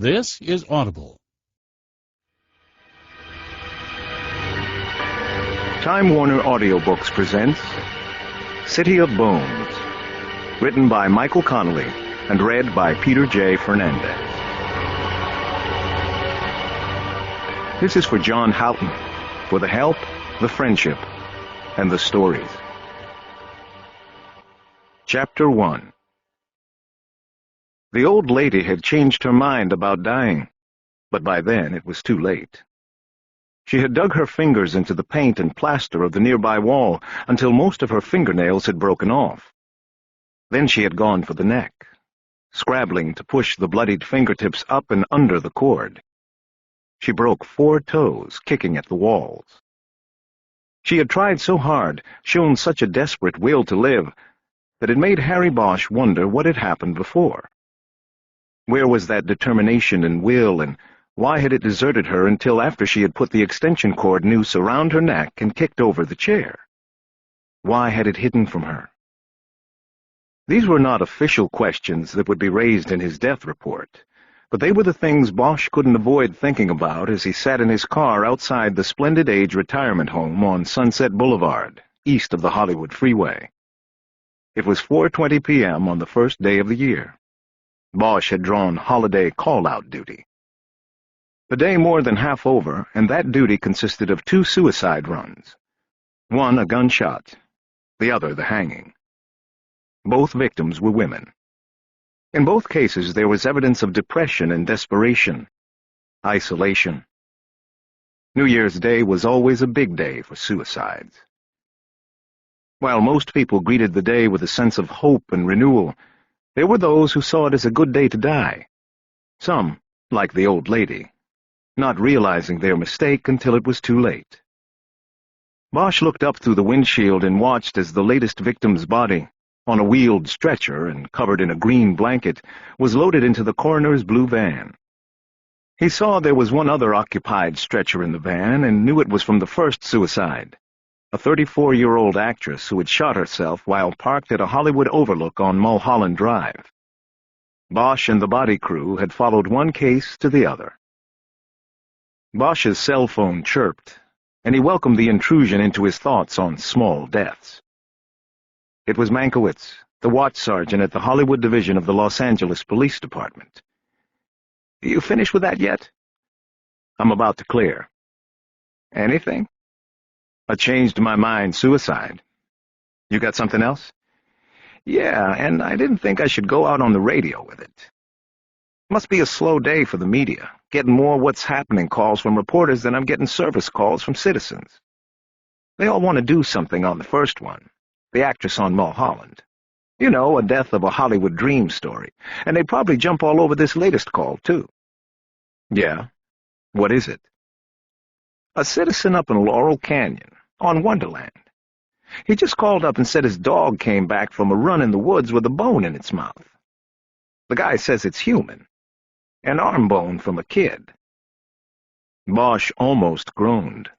This is Audible. Time Warner Audiobooks presents City of Bones, written by Michael Connelly and read by Peter J. Fernandez. This is for John Houghton, for the help, the friendship, and the stories. Chapter 1. The old lady had changed her mind about dying, but by then it was too late. She had dug her fingers into the paint and plaster of the nearby wall until most of her fingernails had broken off. Then she had gone for the neck, scrabbling to push the bloodied fingertips up and under the cord. She broke 4 toes, kicking at the walls. She had tried so hard, shown such a desperate will to live, that it made Harry Bosch wonder what had happened before. Where was that determination and will, and why had it deserted her until after she had put the extension cord noose around her neck and kicked over the chair? Why had it hidden from her? These were not official questions that would be raised in his death report, but they were the things Bosch couldn't avoid thinking about as he sat in his car outside the Splendid Age retirement home on Sunset Boulevard, east of the Hollywood freeway. It was 4:20 p.m. on the first day of the year. Bosch had drawn holiday call-out duty. The day more than half over, and that duty consisted of 2 suicide runs. One a gunshot, the other the hanging. Both victims were women. In both cases there was evidence of depression and desperation, isolation. New Year's Day was always a big day for suicides. While most people greeted the day with a sense of hope and renewal, there were those who saw it as a good day to die. Some, like the old lady, not realizing their mistake until it was too late. Bosch looked up through the windshield and watched as the latest victim's body, on a wheeled stretcher and covered in a green blanket, was loaded into the coroner's blue van. He saw there was one other occupied stretcher in the van and knew it was from the first suicide, a 34-year-old actress who had shot herself while parked at a Hollywood overlook on Mulholland Drive. Bosch and the body crew had followed one case to the other. Bosch's cell phone chirped, and he welcomed the intrusion into his thoughts on small deaths. It was Mankiewicz, the watch sergeant at the Hollywood division of the Los Angeles Police Department. "You finished with that yet?" "I'm about to clear." "Anything?" "I changed my mind suicide." "You got something else?" "Yeah, and I didn't think I should go out on the radio with it. Must be a slow day for the media, getting more what's happening calls from reporters than I'm getting service calls from citizens. They all want to do something on the first one, the actress on Mulholland. You know, a death of a Hollywood dream story, and they'd probably jump all over this latest call, too." "Yeah? What is it?" "A citizen up in Laurel Canyon, on Wonderland. He just called up and said his dog came back from a run in the woods with a bone in its mouth. The guy says it's human. An arm bone from a kid." Bosch almost groaned.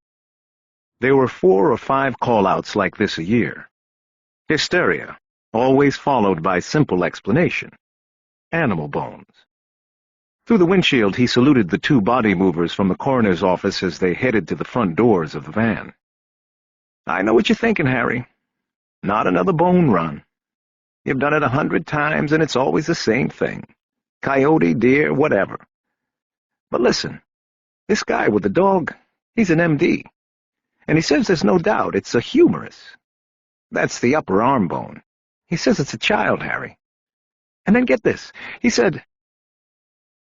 There were 4 or 5 call-outs like this a year. Hysteria, always followed by simple explanation. Animal bones. Through the windshield he saluted the 2 body movers from the coroner's office as they headed to the front doors of the van. "I know what you're thinking, Harry. Not another bone run. You've done it 100 times, and it's always the same thing. Coyote, deer, whatever. But listen, this guy with the dog, he's an MD. And he says there's no doubt it's a humerus. That's the upper arm bone. He says it's a child, Harry. And then get this, he said—"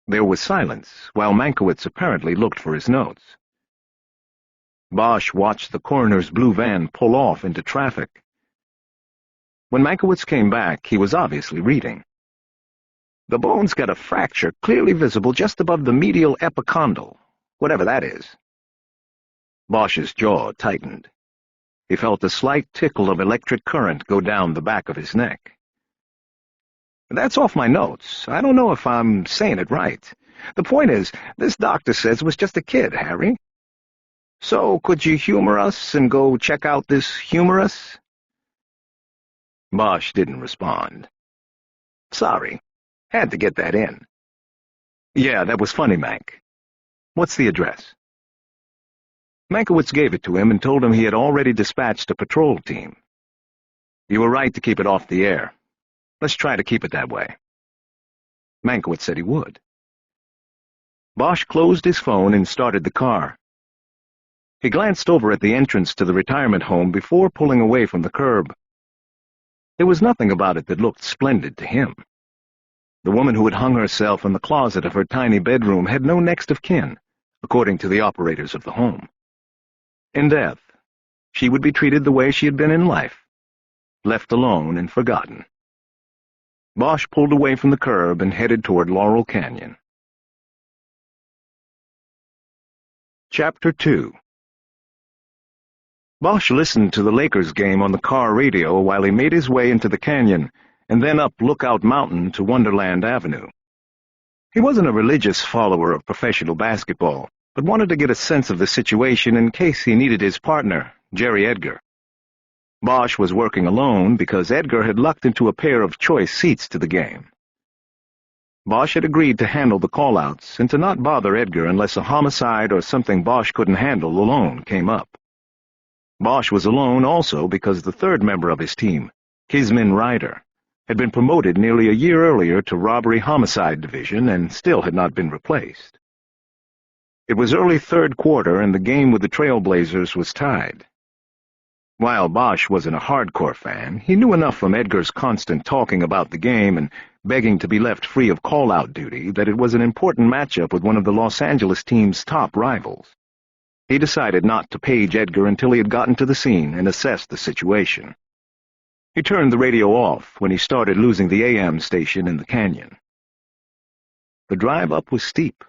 There was silence, while Mankiewicz apparently looked for his notes. Bosch watched the coroner's blue van pull off into traffic. When Mankiewicz came back, he was obviously reading. "The bone's got a fracture clearly visible just above the medial epicondyle, whatever that is." Bosch's jaw tightened. He felt a slight tickle of electric current go down the back of his neck. "That's off my notes. I don't know if I'm saying it right. The point is, this doctor says it was just a kid, Harry. So could you humor us and go check out this humerus?" Bosch didn't respond. "Sorry. Had to get that in." Yeah, that was funny, Mank. What's the address? Mankiewicz gave it to him and told him he had already dispatched a patrol team. You were right to keep it off the air. Let's try to keep it that way. Mankiewicz said he would. Bosch closed his phone and started the car. He glanced over at the entrance to the retirement home before pulling away from the curb. There was nothing about it that looked splendid to him. The woman who had hung herself in the closet of her tiny bedroom had no next of kin, according to the operators of the home. In death, she would be treated the way she had been in life, left alone and forgotten. Bosch pulled away from the curb and headed toward Laurel Canyon. Chapter 2. Bosch listened to the Lakers game on the car radio while he made his way into the canyon and then up Lookout Mountain to Wonderland Avenue. He wasn't a religious follower of professional basketball, but wanted to get a sense of the situation in case he needed his partner, Jerry Edgar. Bosch was working alone because Edgar had lucked into a pair of choice seats to the game. Bosch had agreed to handle the call-outs and to not bother Edgar unless a homicide or something Bosch couldn't handle alone came up. Bosch was alone also because the third member of his team, Kismin Ryder, had been promoted nearly a year earlier to Robbery-Homicide Division and still had not been replaced. It was early third quarter and the game with the Trailblazers was tied. While Bosch wasn't a hardcore fan, he knew enough from Edgar's constant talking about the game and begging to be left free of call-out duty that it was an important matchup with one of the Los Angeles team's top rivals. He decided not to page Edgar until he had gotten to the scene and assessed the situation. He turned the radio off when he started losing the AM station in the canyon. The drive up was steep.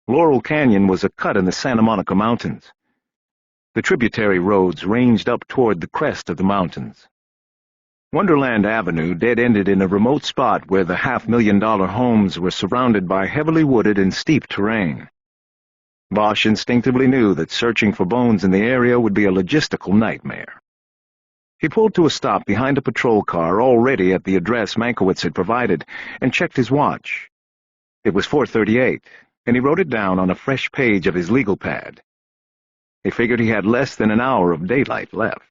Laurel Canyon was a cut in the Santa Monica Mountains. The tributary roads ranged up toward the crest of the mountains. Wonderland Avenue dead-ended in a remote spot where the $500,000 homes were surrounded by heavily wooded and steep terrain. Bosch instinctively knew that searching for bones in the area would be a logistical nightmare. He pulled to a stop behind a patrol car already at the address Mankiewicz had provided and checked his watch. It was 4:38, and he wrote it down on a fresh page of his legal pad. He figured he had less than an hour of daylight left.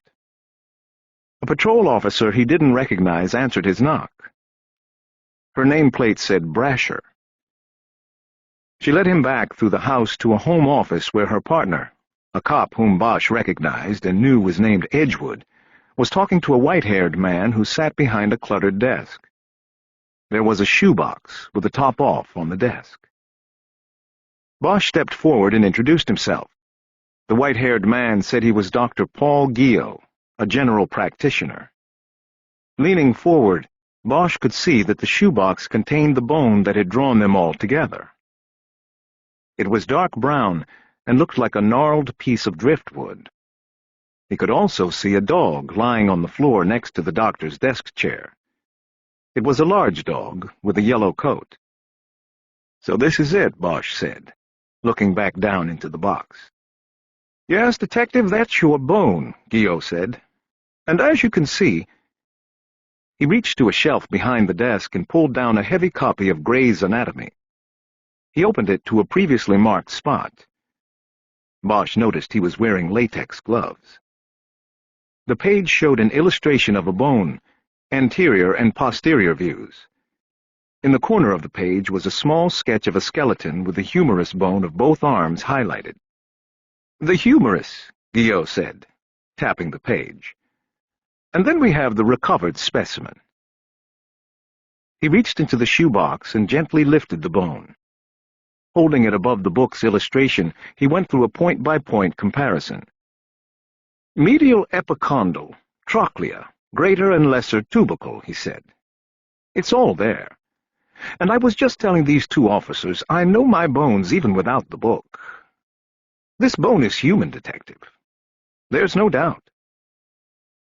A patrol officer he didn't recognize answered his knock. Her nameplate said Brasher. She led him back through the house to a home office where her partner, a cop whom Bosch recognized and knew was named Edgewood, was talking to a white-haired man who sat behind a cluttered desk. There was a shoebox with the top off on the desk. Bosch stepped forward and introduced himself. The white-haired man said he was Dr. Paul Guillot, a general practitioner. Leaning forward, Bosch could see that the shoebox contained the bone that had drawn them all together. It was dark brown and looked like a gnarled piece of driftwood. He could also see a dog lying on the floor next to the doctor's desk chair. It was a large dog with a yellow coat. "So this is it," Bosch said, looking back down into the box. "Yes, Detective, that's your bone," Guillot said. "And as you can see—" He reached to a shelf behind the desk and pulled down a heavy copy of Gray's Anatomy. He opened it to a previously marked spot. Bosch noticed he was wearing latex gloves. The page showed an illustration of a bone, anterior and posterior views. In the corner of the page was a small sketch of a skeleton with the humerus bone of both arms highlighted. "The humerus," Guillot said, tapping the page. "And then we have the recovered specimen." He reached into the shoebox and gently lifted the bone. Holding it above the book's illustration, he went through a point-by-point comparison. "Medial epicondyle, trochlea, greater and lesser tubercle," he said. "It's all there. And I was just telling these two officers I know my bones even without the book. This bone is human, Detective. There's no doubt."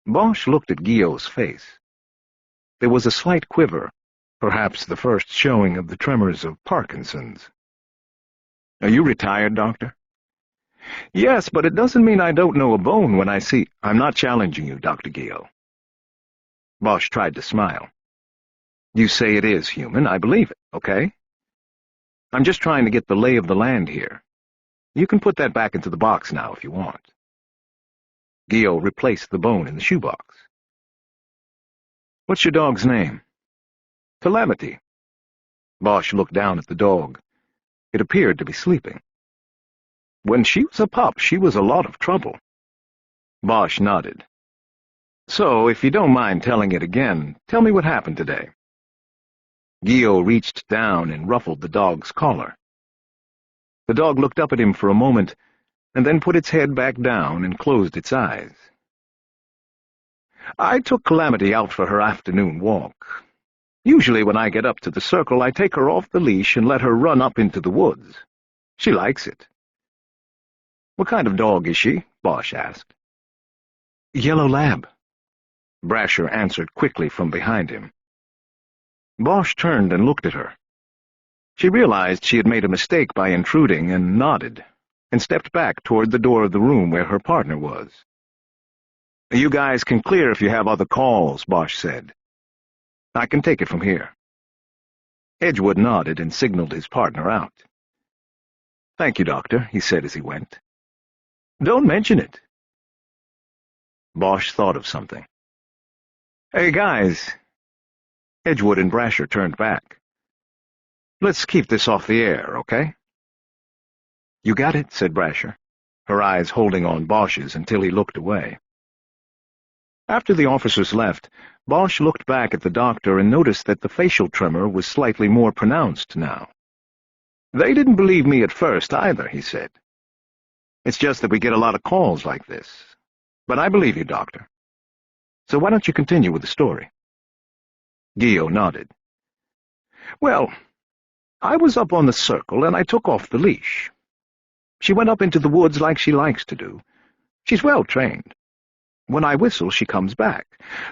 Bosch looked at Guillot's face. There was a slight quiver, perhaps the first showing of the tremors of Parkinson's. "Are you retired, Doctor?" "Yes, but it doesn't mean I don't know a bone when I see—" "I'm not challenging you, Dr. Guillot." Bosch tried to smile. "You say it is human. I believe it, okay? I'm just trying to get the lay of the land here. You can put that back into the box now if you want." Gio replaced the bone in the shoebox. "What's your dog's name?" "Calamity." Bosch looked down at the dog. It appeared to be sleeping. "When she was a pup, she was a lot of trouble." Bosch nodded. "So, if you don't mind telling it again, tell me what happened today." Gio reached down and ruffled the dog's collar. The dog looked up at him for a moment, and then put its head back down and closed its eyes. "I took Calamity out for her afternoon walk. Usually when I get up to the circle, I take her off the leash and let her run up into the woods. She likes it." "What kind of dog is she?" Bosch asked. "Yellow lab," Brasher answered quickly from behind him. Bosch turned and looked at her. She realized she had made a mistake by intruding and nodded, and stepped back toward the door of the room where her partner was. "You guys can clear if you have other calls," Bosch said. "I can take it from here." Edgewood nodded and signaled his partner out. "Thank you, Doctor," he said as he went. "Don't mention it." Bosch thought of something. "Hey, guys." Edgewood and Brasher turned back. "Let's keep this off the air, okay?" "You got it," said Brasher, her eyes holding on Bosch's until he looked away. After the officers left, Bosch looked back at the doctor and noticed that the facial tremor was slightly more pronounced now. "They didn't believe me at first either," he said. "It's just that we get a lot of calls like this. But I believe you, Doctor. So why don't you continue with the story?" Gio nodded. "Well, I was up on the circle and I took off the leash. She went up into the woods like she likes to do. She's well trained. When I whistle, she comes back.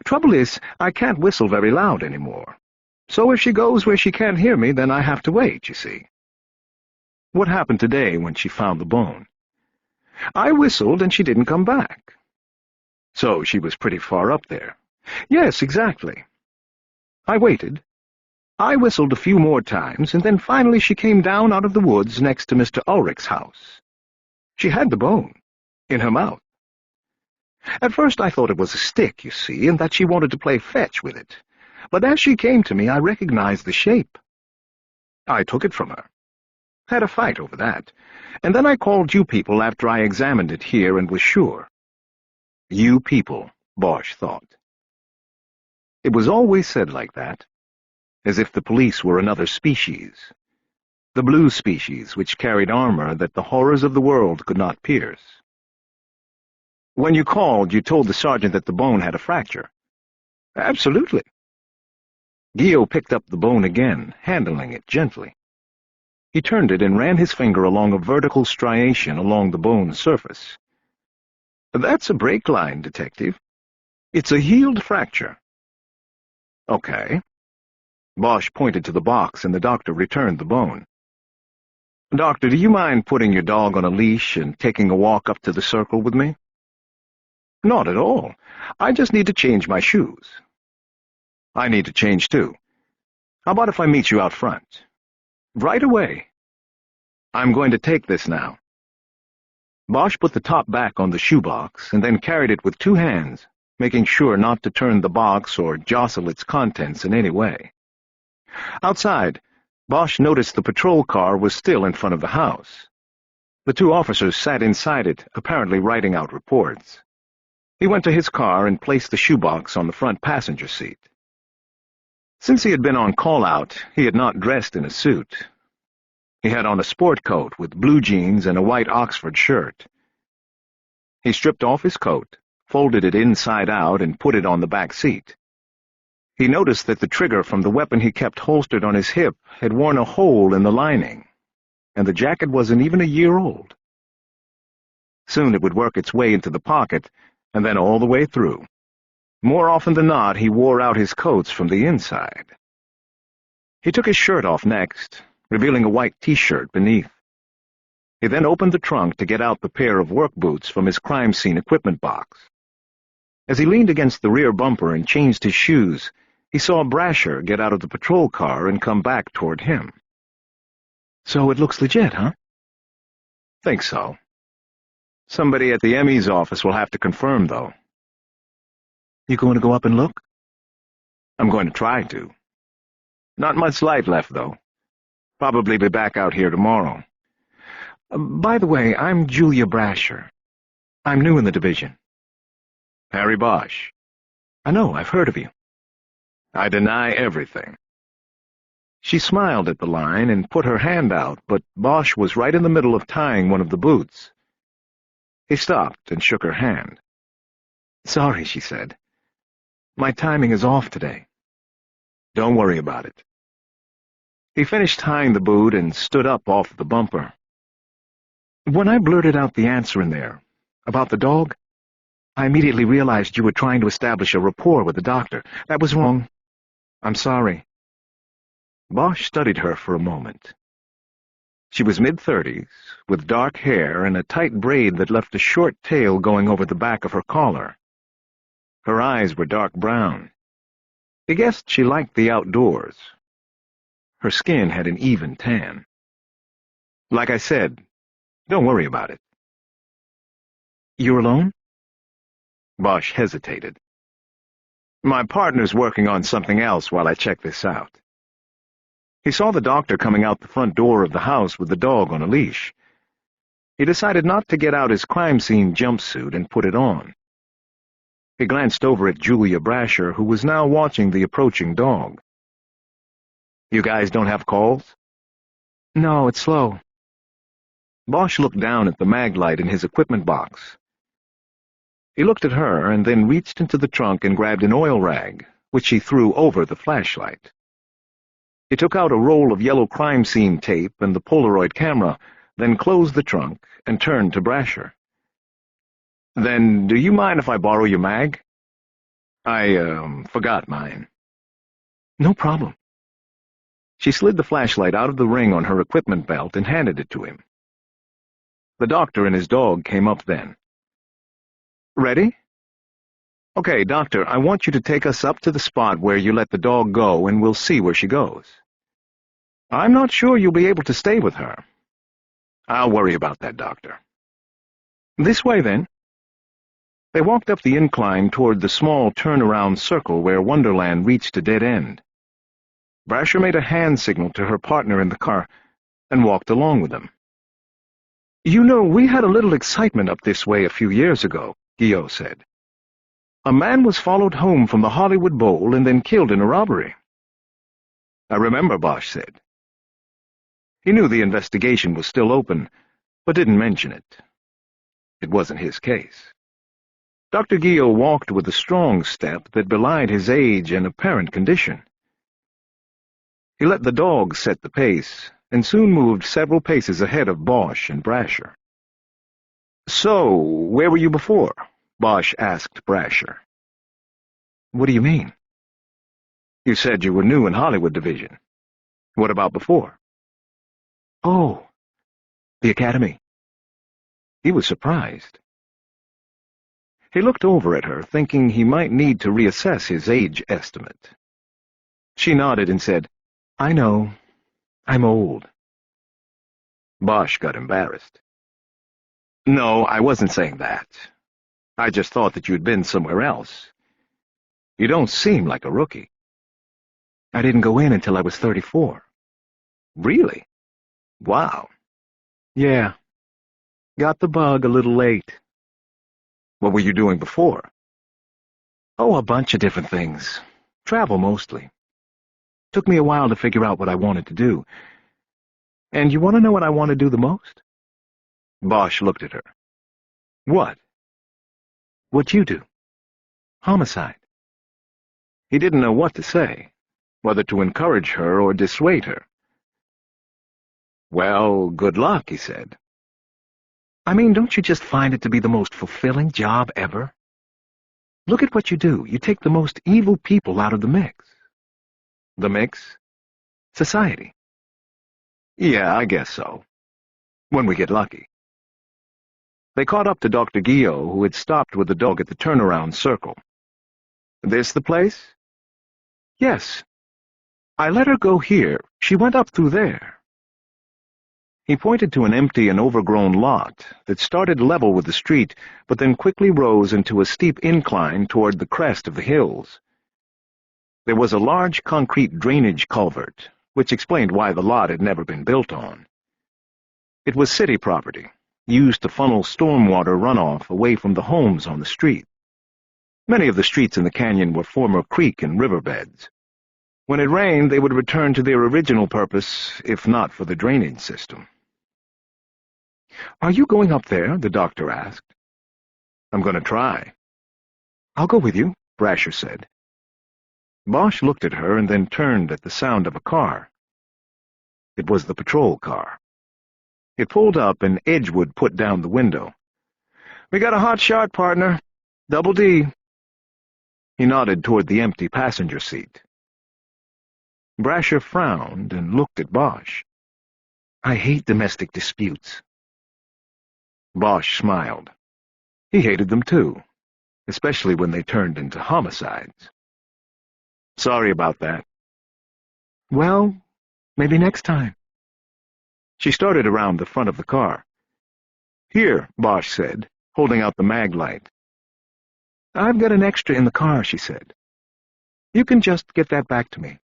Trouble is, I can't whistle very loud anymore. So if she goes where she can't hear me, then I have to wait, you see." "What happened today when she found the bone?" "I whistled and she didn't come back." "So she was pretty far up there." "Yes, exactly. I waited. I whistled a few more times, and then finally she came down out of the woods next to Mr. Ulrich's house. She had the bone in her mouth. At first I thought it was a stick, you see, and that she wanted to play fetch with it. But as she came to me, I recognized the shape. I took it from her. Had a fight over that, and then I called you people after I examined it here and was sure." You people, Bosch thought. It was always said like that, as if the police were another species, the blue species which carried armor that the horrors of the world could not pierce. "When you called, you told the sergeant that the bone had a fracture." "Absolutely." Gio picked up the bone again, handling it gently. He turned it and ran his finger along a vertical striation along the bone's surface. "That's a break line, Detective. It's a healed fracture." "Okay." Bosch pointed to the box, and the doctor returned the bone. "Doctor, do you mind putting your dog on a leash and taking a walk up to the circle with me?" "Not at all. I just need to change my shoes." "I need to change, too. How about if I meet you out front?" "Right away." "I'm going to take this now." Bosch put the top back on the shoebox and then carried it with 2 hands, making sure not to turn the box or jostle its contents in any way. Outside, Bosch noticed the patrol car was still in front of the house. The 2 officers sat inside it, apparently writing out reports. He went to his car and placed the shoebox on the front passenger seat. Since he had been on call-out, he had not dressed in a suit. He had on a sport coat with blue jeans and a white Oxford shirt. He stripped off his coat, folded it inside out, and put it on the back seat. He noticed that the trigger from the weapon he kept holstered on his hip had worn a hole in the lining, and the jacket wasn't even a year old. Soon it would work its way into the pocket, and then all the way through. More often than not, he wore out his coats from the inside. He took his shirt off next, revealing a white T-shirt beneath. He then opened the trunk to get out the pair of work boots from his crime scene equipment box. As he leaned against the rear bumper and changed his shoes, he saw Brasher get out of the patrol car and come back toward him. So it looks legit, huh? Think so. Somebody at the ME's office will have to confirm, though. You going to go up and look? I'm going to try to. Not much light left, though. Probably be back out here tomorrow. By the way, I'm Julia Brasher. I'm new in the division. Harry Bosch. I know, I've heard of you. I deny everything. She smiled at the line and put her hand out, but Bosch was right in the middle of tying one of the boots. He stopped and shook her hand. Sorry, she said. My timing is off today. Don't worry about it. He finished tying the boot and stood up off the bumper. When I blurted out the answer in there, about the dog, I immediately realized you were trying to establish a rapport with the doctor. That was wrong. I'm sorry. Bosch studied her for a moment. She was mid-30s, with dark hair and a tight braid that left a short tail going over the back of her collar. Her eyes were dark brown. He guessed she liked the outdoors. Her skin had an even tan. Like I said, don't worry about it. You're alone? Bosch hesitated. My partner's working on something else while I check this out. He saw the doctor coming out the front door of the house with the dog on a leash. He decided not to get out his crime scene jumpsuit and put it on. He glanced over at Julia Brasher, who was now watching the approaching dog. You guys don't have calls? No, it's slow. Bosch looked down at the mag light in his equipment box. He looked at her and then reached into the trunk and grabbed an oil rag, which he threw over the flashlight. He took out a roll of yellow crime scene tape and the Polaroid camera, then closed the trunk and turned to Brasher. Then, do you mind if I borrow your mag? I, forgot mine. No problem. She slid the flashlight out of the ring on her equipment belt and handed it to him. The doctor and his dog came up then. Ready? Okay, Doctor, I want you to take us up to the spot where you let the dog go, and we'll see where she goes. I'm not sure you'll be able to stay with her. I'll worry about that, Doctor. This way, then. They walked up the incline toward the small turnaround circle where Wonderland reached a dead end. Brasher made a hand signal to her partner in the car and walked along with them. You know, we had a little excitement up this way a few years ago, Guillot said. A man was followed home from the Hollywood Bowl and then killed in a robbery. I remember, Bosch said. He knew the investigation was still open, but didn't mention it. It wasn't his case. Dr. Guillot walked with a strong step that belied his age and apparent condition. He let the dog set the pace, and soon moved several paces ahead of Bosch and Brasher. So, where were you before? Bosch asked Brasher. What do you mean? You said you were new in Hollywood Division. What about before? Oh, the Academy. He was surprised. He looked over at her, thinking he might need to reassess his age estimate. She nodded and said, I know. I'm old. Bosch got embarrassed. No, I wasn't saying that. I just thought that you'd been somewhere else. You don't seem like a rookie. I didn't go in until I was 34. Really? Wow. Yeah. Got the bug a little late. What were you doing before? Oh, a bunch of different things. Travel mostly. Took me a while to figure out what I wanted to do. And you want to know what I want to do the most? Bosch looked at her. What? What you do. Homicide. He didn't know what to say, whether to encourage her or dissuade her. Well, good luck, he said. I mean, don't you just find it to be the most fulfilling job ever? Look at what you do. You take the most evil people out of the mix. The mix? Society. Yeah, I guess so. When we get lucky. They caught up to Dr. Guillot, who had stopped with the dog at the turnaround circle. This the place? Yes. I let her go here. She went up through there. He pointed to an empty and overgrown lot that started level with the street, but then quickly rose into a steep incline toward the crest of the hills. There was a large concrete drainage culvert, which explained why the lot had never been built on. It was city property, used to funnel stormwater runoff away from the homes on the street. Many of the streets in the canyon were former creek and riverbeds. When it rained, they would return to their original purpose, if not for the drainage system. "Are you going up there?" the doctor asked. "I'm going to try." "I'll go with you," Brasher said. Bosch looked at her and then turned at the sound of a car. It was the patrol car. It pulled up and Edgewood put down the window. "We got a hot shot, partner. Double D." He nodded toward the empty passenger seat. Brasher frowned and looked at Bosch. "I hate domestic disputes." Bosch smiled. He hated them too, especially when they turned into homicides. "Sorry about that." "Well, maybe next time." She started around the front of the car. "Here," Bosch said, holding out the mag light. "I've got an extra in the car," she said. "You can just get that back to me."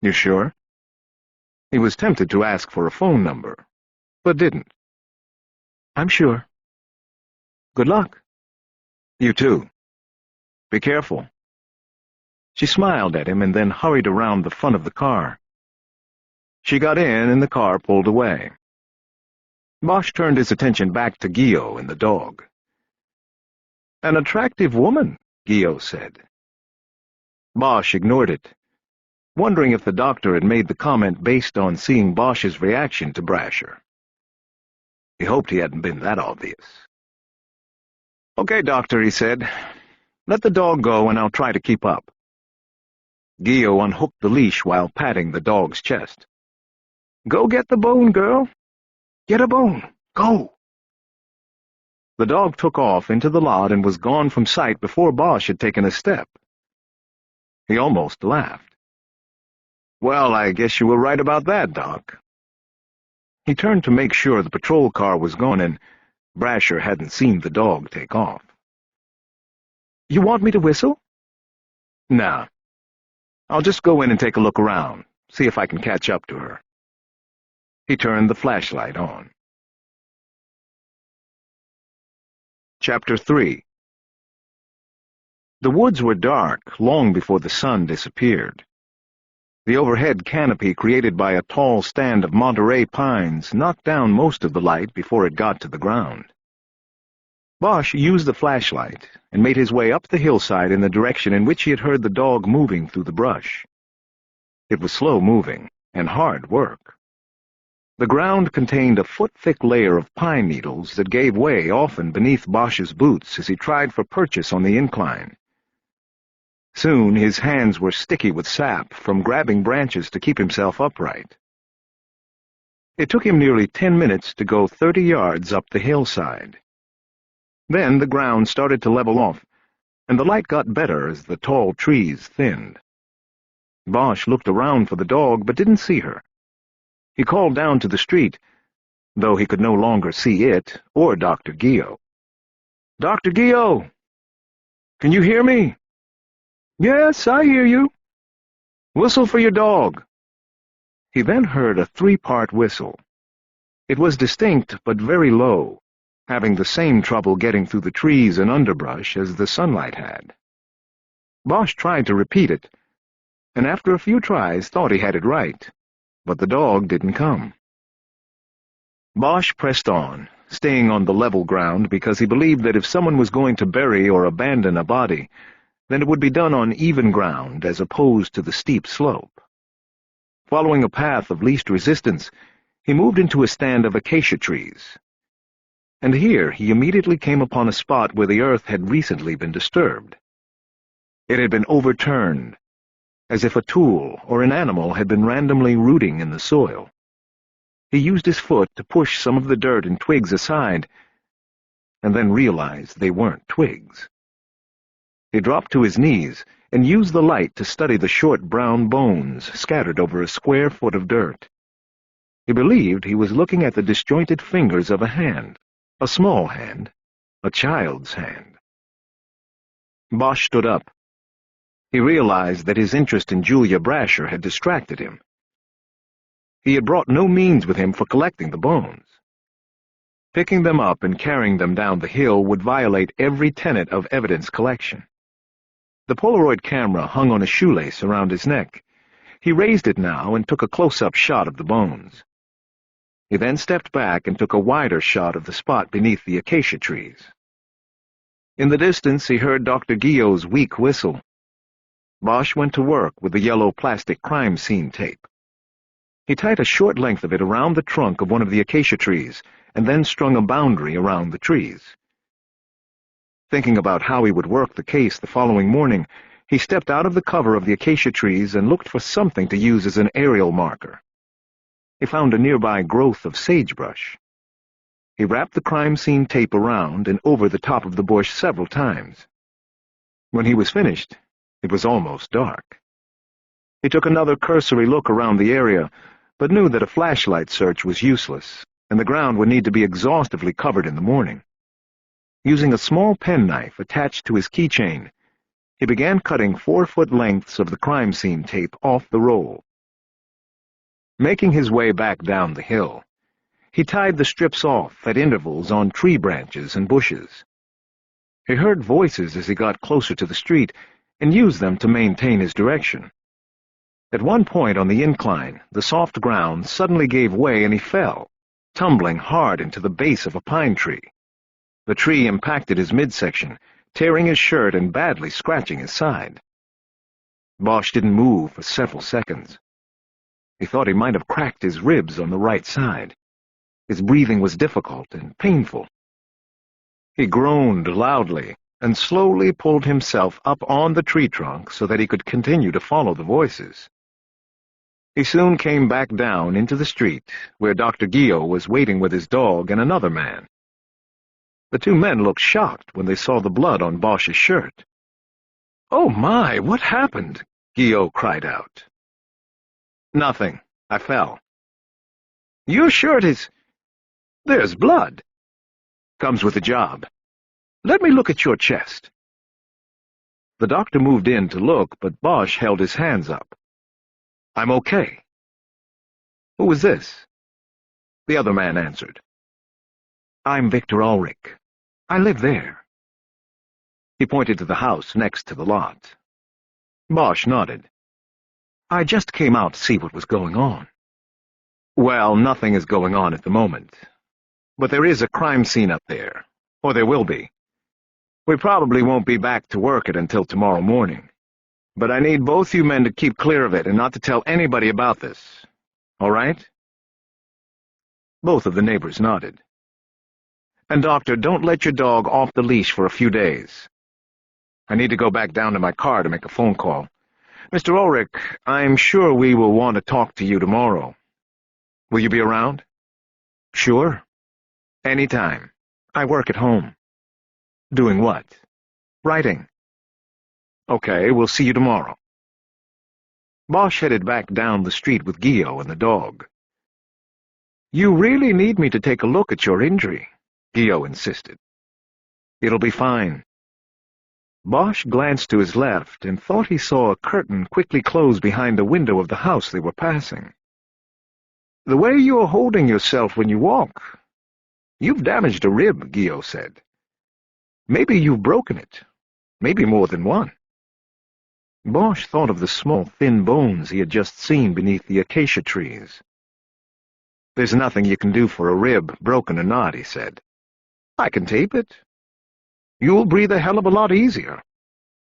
"You sure?" He was tempted to ask for a phone number, but didn't. "I'm sure." "Good luck." "You too. Be careful." She smiled at him and then hurried around the front of the car. She got in and the car pulled away. Bosch turned his attention back to Gio and the dog. "An attractive woman," Gio said. Bosch ignored it, wondering if the doctor had made the comment based on seeing Bosch's reaction to Brasher. He hoped he hadn't been that obvious. "Okay, doctor," he said. "Let the dog go and I'll try to keep up." Gio unhooked the leash while patting the dog's chest. "Go get the bone, girl. Get a bone. Go." The dog took off into the lot and was gone from sight before Bosch had taken a step. He almost laughed. "Well, I guess you were right about that, Doc." He turned to make sure the patrol car was gone and Brasher hadn't seen the dog take off. "You want me to whistle?" "Nah. I'll just go in and take a look around, see if I can catch up to her." He turned the flashlight on. Chapter 3. The woods were dark long before the sun disappeared. The overhead canopy created by a tall stand of Monterey pines knocked down most of the light before it got to the ground. Bosch used the flashlight and made his way up the hillside in the direction in which he had heard the dog moving through the brush. It was slow-moving and hard work. The ground contained a foot-thick layer of pine needles that gave way often beneath Bosch's boots as he tried for purchase on the incline. Soon his hands were sticky with sap from grabbing branches to keep himself upright. It took him nearly 10 minutes to go 30 yards up the hillside. Then the ground started to level off, and the light got better as the tall trees thinned. Bosch looked around for the dog, but didn't see her. He called down to the street, though he could no longer see it or Dr. Gio. "Dr. Gio! Can you hear me?" "Yes, I hear you." "Whistle for your dog." He then heard a 3-part whistle. It was distinct but very low, having the same trouble getting through the trees and underbrush as the sunlight had. Bosch tried to repeat it, and after a few tries thought he had it right, but the dog didn't come. Bosch pressed on, staying on the level ground because he believed that if someone was going to bury or abandon a body, then it would be done on even ground as opposed to the steep slope. Following a path of least resistance, he moved into a stand of acacia trees. And here he immediately came upon a spot where the earth had recently been disturbed. It had been overturned, as if a tool or an animal had been randomly rooting in the soil. He used his foot to push some of the dirt and twigs aside, and then realized they weren't twigs. He dropped to his knees and used the light to study the short brown bones scattered over a square foot of dirt. He believed he was looking at the disjointed fingers of a hand, a small hand, a child's hand. Bosch stood up. He realized that his interest in Julia Brasher had distracted him. He had brought no means with him for collecting the bones. Picking them up and carrying them down the hill would violate every tenet of evidence collection. The Polaroid camera hung on a shoelace around his neck. He raised it now and took a close-up shot of the bones. He then stepped back and took a wider shot of the spot beneath the acacia trees. In the distance, he heard Dr. Guillot's weak whistle. Bosch went to work with the yellow plastic crime scene tape. He tied a short length of it around the trunk of one of the acacia trees and then strung a boundary around the trees. Thinking about how he would work the case the following morning, he stepped out of the cover of the acacia trees and looked for something to use as an aerial marker. He found a nearby growth of sagebrush. He wrapped the crime scene tape around and over the top of the bush several times. When he was finished, it was almost dark. He took another cursory look around the area, but knew that a flashlight search was useless, and the ground would need to be exhaustively covered in the morning. Using a small penknife attached to his keychain, he began cutting 4-foot lengths of the crime scene tape off the roll. Making his way back down the hill, he tied the strips off at intervals on tree branches and bushes. He heard voices as he got closer to the street and used them to maintain his direction. At one point on the incline, the soft ground suddenly gave way and he fell, tumbling hard into the base of a pine tree. The tree impacted his midsection, tearing his shirt and badly scratching his side. Bosch didn't move for several seconds. He thought he might have cracked his ribs on the right side. His breathing was difficult and painful. He groaned loudly and slowly pulled himself up on the tree trunk so that he could continue to follow the voices. He soon came back down into the street, where Dr. Guillot was waiting with his dog and another man. The two men looked shocked when they saw the blood on Bosch's shirt. "Oh my, what happened?" Guillot cried out. "Nothing. I fell." "Your shirt is... There's blood." "Comes with the job. Let me look at your chest." The doctor moved in to look, but Bosch held his hands up. "I'm okay." "Who is this?" The other man answered. "I'm Victor Ulrich. I live there." He pointed to the house next to the lot. Bosch nodded. "I just came out to see what was going on." "Well, nothing is going on at the moment. But there is a crime scene up there, or there will be. We probably won't be back to work it until tomorrow morning. But I need both you men to keep clear of it and not to tell anybody about this. All right?" Both of the neighbors nodded. "And, Doctor, don't let your dog off the leash for a few days. I need to go back down to my car to make a phone call. Mr. Ulrich, I'm sure we will want to talk to you tomorrow. Will you be around?" "Sure. Anytime. I work at home." "Doing what?" "Writing." "Okay, we'll see you tomorrow." Bosch headed back down the street with Guillot and the dog. "You really need me to take a look at your injury," Guillot insisted. "It'll be fine." Bosch glanced to his left and thought he saw a curtain quickly close behind the window of the house they were passing. "The way you're holding yourself when you walk. You've damaged a rib," Guillot said. "Maybe you've broken it. Maybe more than one." Bosch thought of the small, thin bones he had just seen beneath the acacia trees. "There's nothing you can do for a rib, broken or not," he said. "I can tape it. You'll breathe a hell of a lot easier.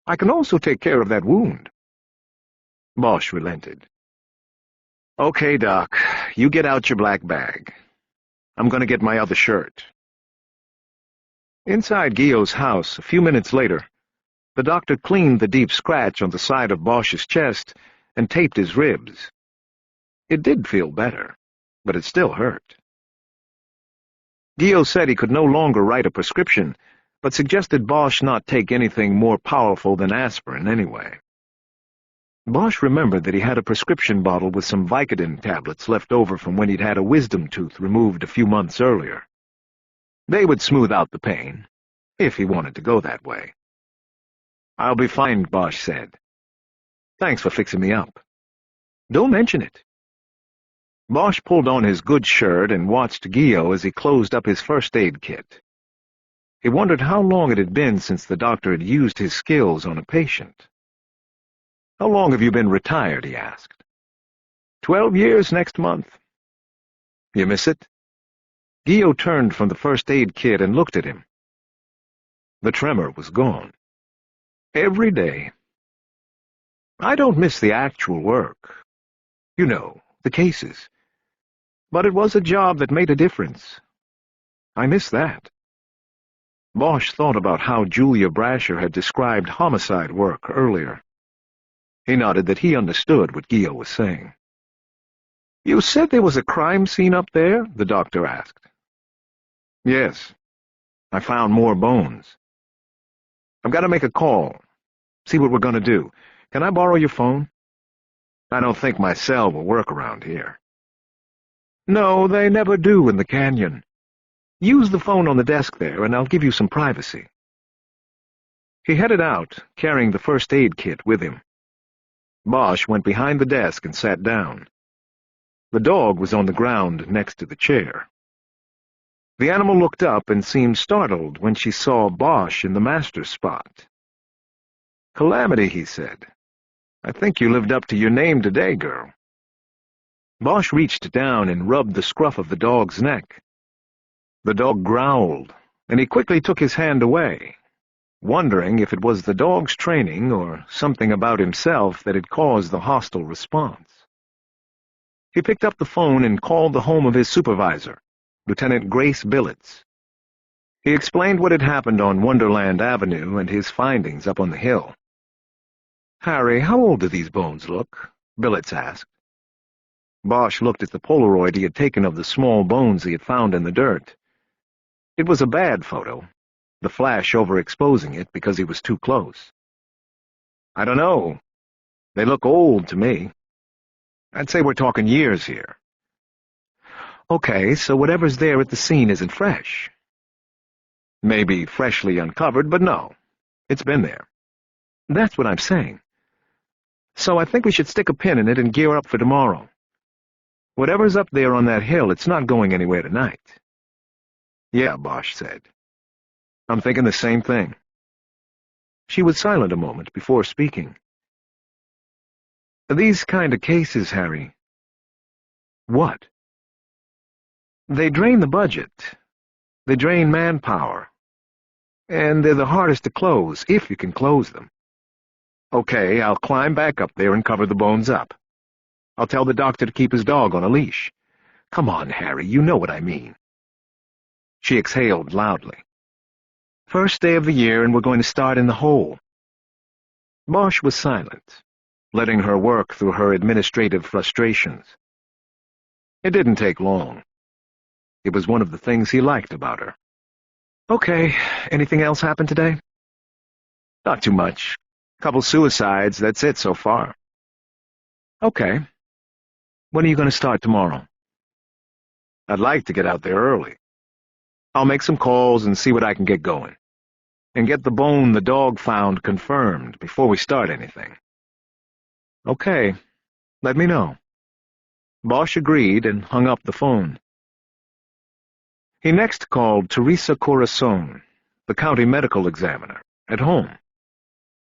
I can also take care of that wound." Bosch relented. "Okay, Doc, you get out your black bag. I'm going to get my other shirt." Inside Guillot's house, a few minutes later, the doctor cleaned the deep scratch on the side of Bosch's chest and taped his ribs. It did feel better, but it still hurt. Guillot said he could no longer write a prescription, but suggested Bosch not take anything more powerful than aspirin anyway. Bosch remembered that he had a prescription bottle with some Vicodin tablets left over from when he'd had a wisdom tooth removed a few months earlier. They would smooth out the pain, if he wanted to go that way. "I'll be fine," Bosch said. "Thanks for fixing me up." "Don't mention it." Bosch pulled on his good shirt and watched Guillaume as he closed up his first aid kit. He wondered how long it had been since the doctor had used his skills on a patient. "How long have you been retired?" he asked. 12 years next month." "You miss it?" Guillaume turned from the first aid kit and looked at him. The tremor was gone. "Every day. I don't miss the actual work. You know, the cases. But it was a job that made a difference. I miss that." Bosch thought about how Julia Brasher had described homicide work earlier. He nodded that he understood what Guillaume was saying. "You said there was a crime scene up there?" the doctor asked. "Yes. I found more bones. I've got to make a call. See what we're going to do. Can I borrow your phone? I don't think my cell will work around here." "No, they never do in the canyon. Use the phone on the desk there, and I'll give you some privacy." He headed out, carrying the first aid kit with him. Bosch went behind the desk and sat down. The dog was on the ground next to the chair. The animal looked up and seemed startled when she saw Bosch in the master's spot. "Calamity," he said. "I think you lived up to your name today, girl." Bosch reached down and rubbed the scruff of the dog's neck. The dog growled, and he quickly took his hand away, wondering if it was the dog's training or something about himself that had caused the hostile response. He picked up the phone and called the home of his supervisor, Lieutenant Grace Billets. He explained what had happened on Wonderland Avenue and his findings up on the hill. "Harry, how old do these bones look?" Billets asked. Bosch looked at the Polaroid he had taken of the small bones he had found in the dirt. It was a bad photo, the flash overexposing it because he was too close. "I don't know. They look old to me. I'd say we're talking years here." "Okay, so whatever's there at the scene isn't fresh." "Maybe freshly uncovered, but no. It's been there." "That's what I'm saying. So I think we should stick a pin in it and gear up for tomorrow. Whatever's up there on that hill, it's not going anywhere tonight." "Yeah," Bosch said. "I'm thinking the same thing." She was silent a moment before speaking. "These kind of cases, Harry." "What?" "They drain the budget. They drain manpower. And they're the hardest to close, if you can close them." "Okay, I'll climb back up there and cover the bones up. I'll tell the doctor to keep his dog on a leash. Come on, Harry, you know what I mean." She exhaled loudly. "First day of the year, and we're going to start in the hole." Bosch was silent, letting her work through her administrative frustrations. It didn't take long. It was one of the things he liked about her. "Okay, anything else happen today?" "Not too much. Couple suicides, that's it so far." "Okay. When are you going to start tomorrow?" "I'd like to get out there early. I'll make some calls and see what I can get going, and get the bone the dog found confirmed before we start anything." "Okay, let me know." Bosch agreed and hung up the phone. He next called Teresa Corazon, the county medical examiner, at home.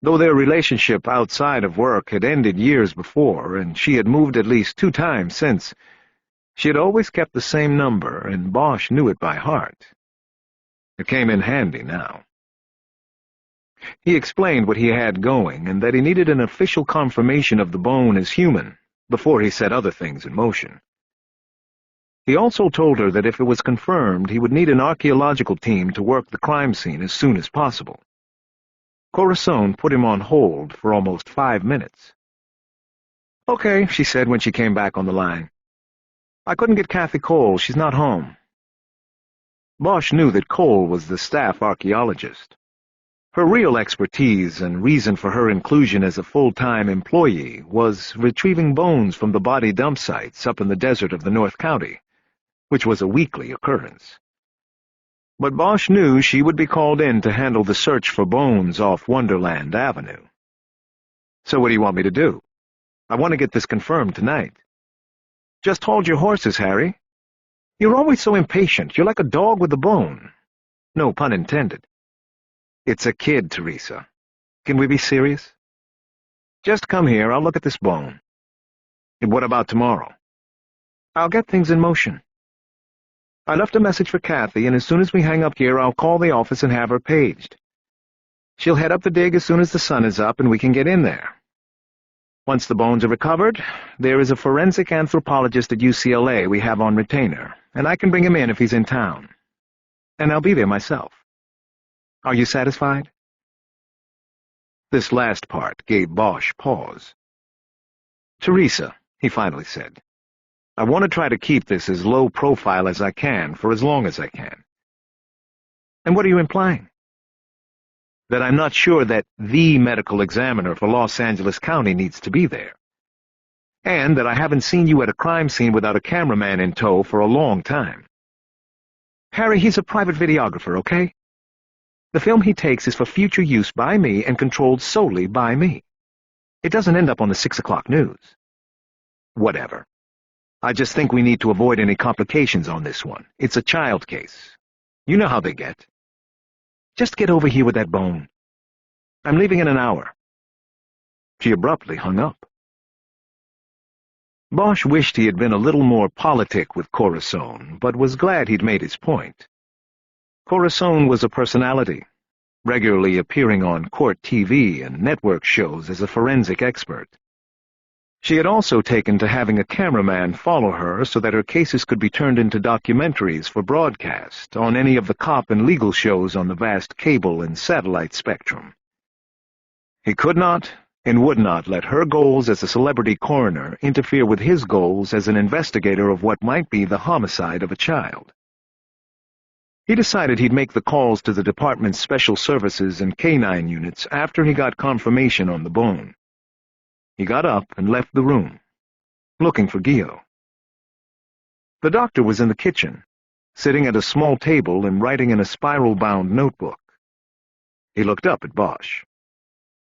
Though their relationship outside of work had ended years before, and she had moved at least 2 times since, she had always kept the same number, and Bosch knew it by heart. It came in handy now. He explained what he had going, and that he needed an official confirmation of the bone as human before he set other things in motion. He also told her that if it was confirmed, he would need an archaeological team to work the crime scene as soon as possible. Corazon put him on hold for almost 5 minutes. "Okay," she said when she came back on the line. "I couldn't get Kathy Cole. She's not home." Bosch knew that Cole was the staff archaeologist. Her real expertise and reason for her inclusion as a full-time employee was retrieving bones from the body dump sites up in the desert of the North County, which was a weekly occurrence. But Bosch knew she would be called in to handle the search for bones off Wonderland Avenue. "So what do you want me to do? I want to get this confirmed tonight." "Just hold your horses, Harry. You're always so impatient. You're like a dog with a bone. No pun intended." "It's a kid, Teresa. Can we be serious?" "Just come here. I'll look at this bone." "And what about tomorrow?" "I'll get things in motion. I left a message for Kathy, and as soon as we hang up here, I'll call the office and have her paged. She'll head up the dig as soon as the sun is up, and we can get in there. Once the bones are recovered, there is a forensic anthropologist at UCLA we have on retainer, and I can bring him in if he's in town. And I'll be there myself. Are you satisfied?" This last part gave Bosch pause. "Teresa," he finally said, "I want to try to keep this as low profile as I can for as long as I can." "And what are you implying?" "That I'm not sure that the medical examiner for Los Angeles County needs to be there. And that I haven't seen you at a crime scene without a cameraman in tow for a long time. Harry, he's a private videographer, okay? The film he takes is for future use by me and controlled solely by me. It doesn't end up on the 6 o'clock news." "Whatever. I just think we need to avoid any complications on this one. It's a child case. You know how they get. Just get over here with that bone. I'm leaving in an hour." She abruptly hung up. Bosch wished he had been a little more politic with Corazon, but was glad he'd made his point. Corazon was a personality, regularly appearing on court TV and network shows as a forensic expert. She had also taken to having a cameraman follow her so that her cases could be turned into documentaries for broadcast on any of the cop and legal shows on the vast cable and satellite spectrum. He could not and would not let her goals as a celebrity coroner interfere with his goals as an investigator of what might be the homicide of a child. He decided he'd make the calls to the department's special services and canine units after he got confirmation on the bone. He got up and left the room, looking for Guillaume. The doctor was in the kitchen, sitting at a small table and writing in a spiral-bound notebook. He looked up at Bosch.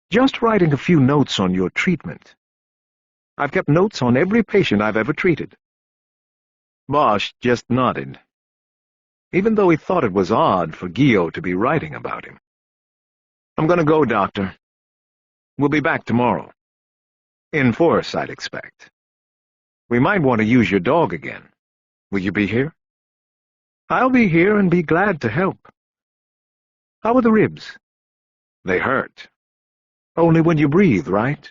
"Just writing a few notes on your treatment. I've kept notes on every patient I've ever treated." Bosch just nodded, even though he thought it was odd for Guillaume to be writing about him. "I'm going to go, Doctor. We'll be back tomorrow. In force, I'd expect. We might want to use your dog again. Will you be here?" "I'll be here and be glad to help." "How are the ribs?" "They hurt. Only when you breathe, right?"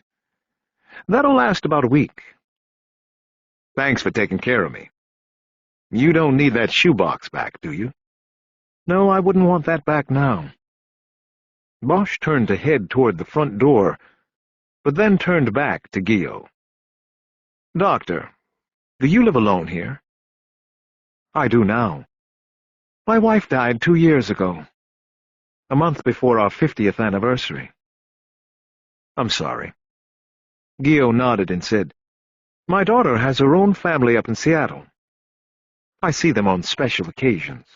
"That'll last about a week." "Thanks for taking care of me. You don't need that shoebox back, do you?" "No, I wouldn't want that back now." Bosch turned to head toward the front door, but then turned back to Guillaume. "Doctor, do you live alone here?" "I do now. My wife died 2 years ago, a month before our 50th anniversary." "I'm sorry." Guillaume nodded and said, "My daughter has her own family up in Seattle. I see them on special occasions."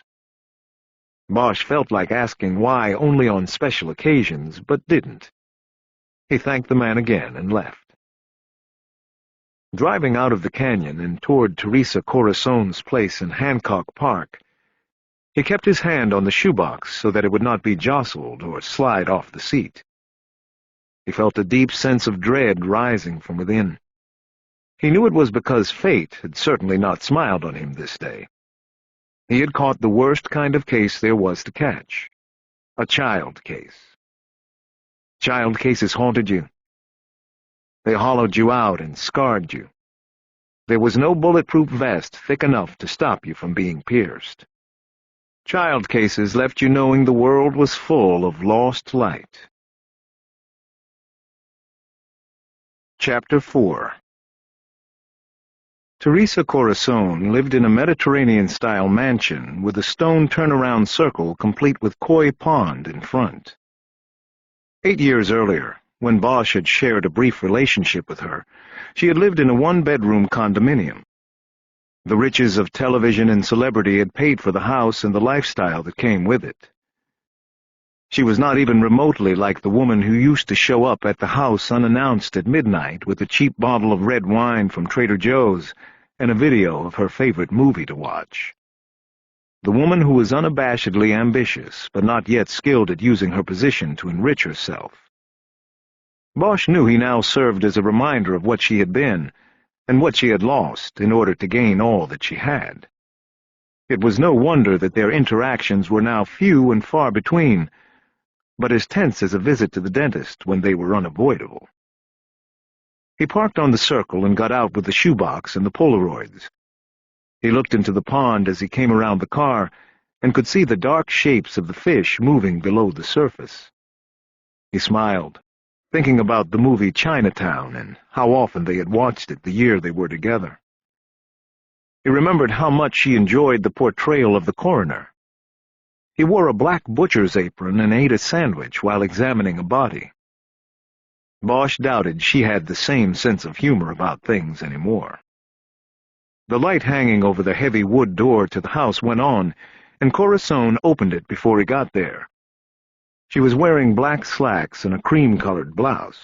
Bosch felt like asking why only on special occasions, but didn't. He thanked the man again and left. Driving out of the canyon and toward Teresa Corazon's place in Hancock Park, he kept his hand on the shoebox so that it would not be jostled or slide off the seat. He felt a deep sense of dread rising from within. He knew it was because fate had certainly not smiled on him this day. He had caught the worst kind of case there was to catch, a child case. Child cases haunted you. They hollowed you out and scarred you. There was no bulletproof vest thick enough to stop you from being pierced. Child cases left you knowing the world was full of lost light. Chapter 4. Teresa Corazon lived in a Mediterranean-style mansion with a stone turnaround circle complete with koi pond in front. 8 years earlier, when Bosch had shared a brief relationship with her, she had lived in a one-bedroom condominium. The riches of television and celebrity had paid for the house and the lifestyle that came with it. She was not even remotely like the woman who used to show up at the house unannounced at midnight with a cheap bottle of red wine from Trader Joe's and a video of her favorite movie to watch. The woman who was unabashedly ambitious, but not yet skilled at using her position to enrich herself. Bosch knew he now served as a reminder of what she had been, and what she had lost in order to gain all that she had. It was no wonder that their interactions were now few and far between, but as tense as a visit to the dentist when they were unavoidable. He parked on the circle and got out with the shoebox and the Polaroids. He looked into the pond as he came around the car and could see the dark shapes of the fish moving below the surface. He smiled, thinking about the movie Chinatown and how often they had watched it the year they were together. He remembered how much she enjoyed the portrayal of the coroner. He wore a black butcher's apron and ate a sandwich while examining a body. Bosch doubted she had the same sense of humor about things anymore. The light hanging over the heavy wood door to the house went on, and Corazon opened it before he got there. She was wearing black slacks and a cream-colored blouse.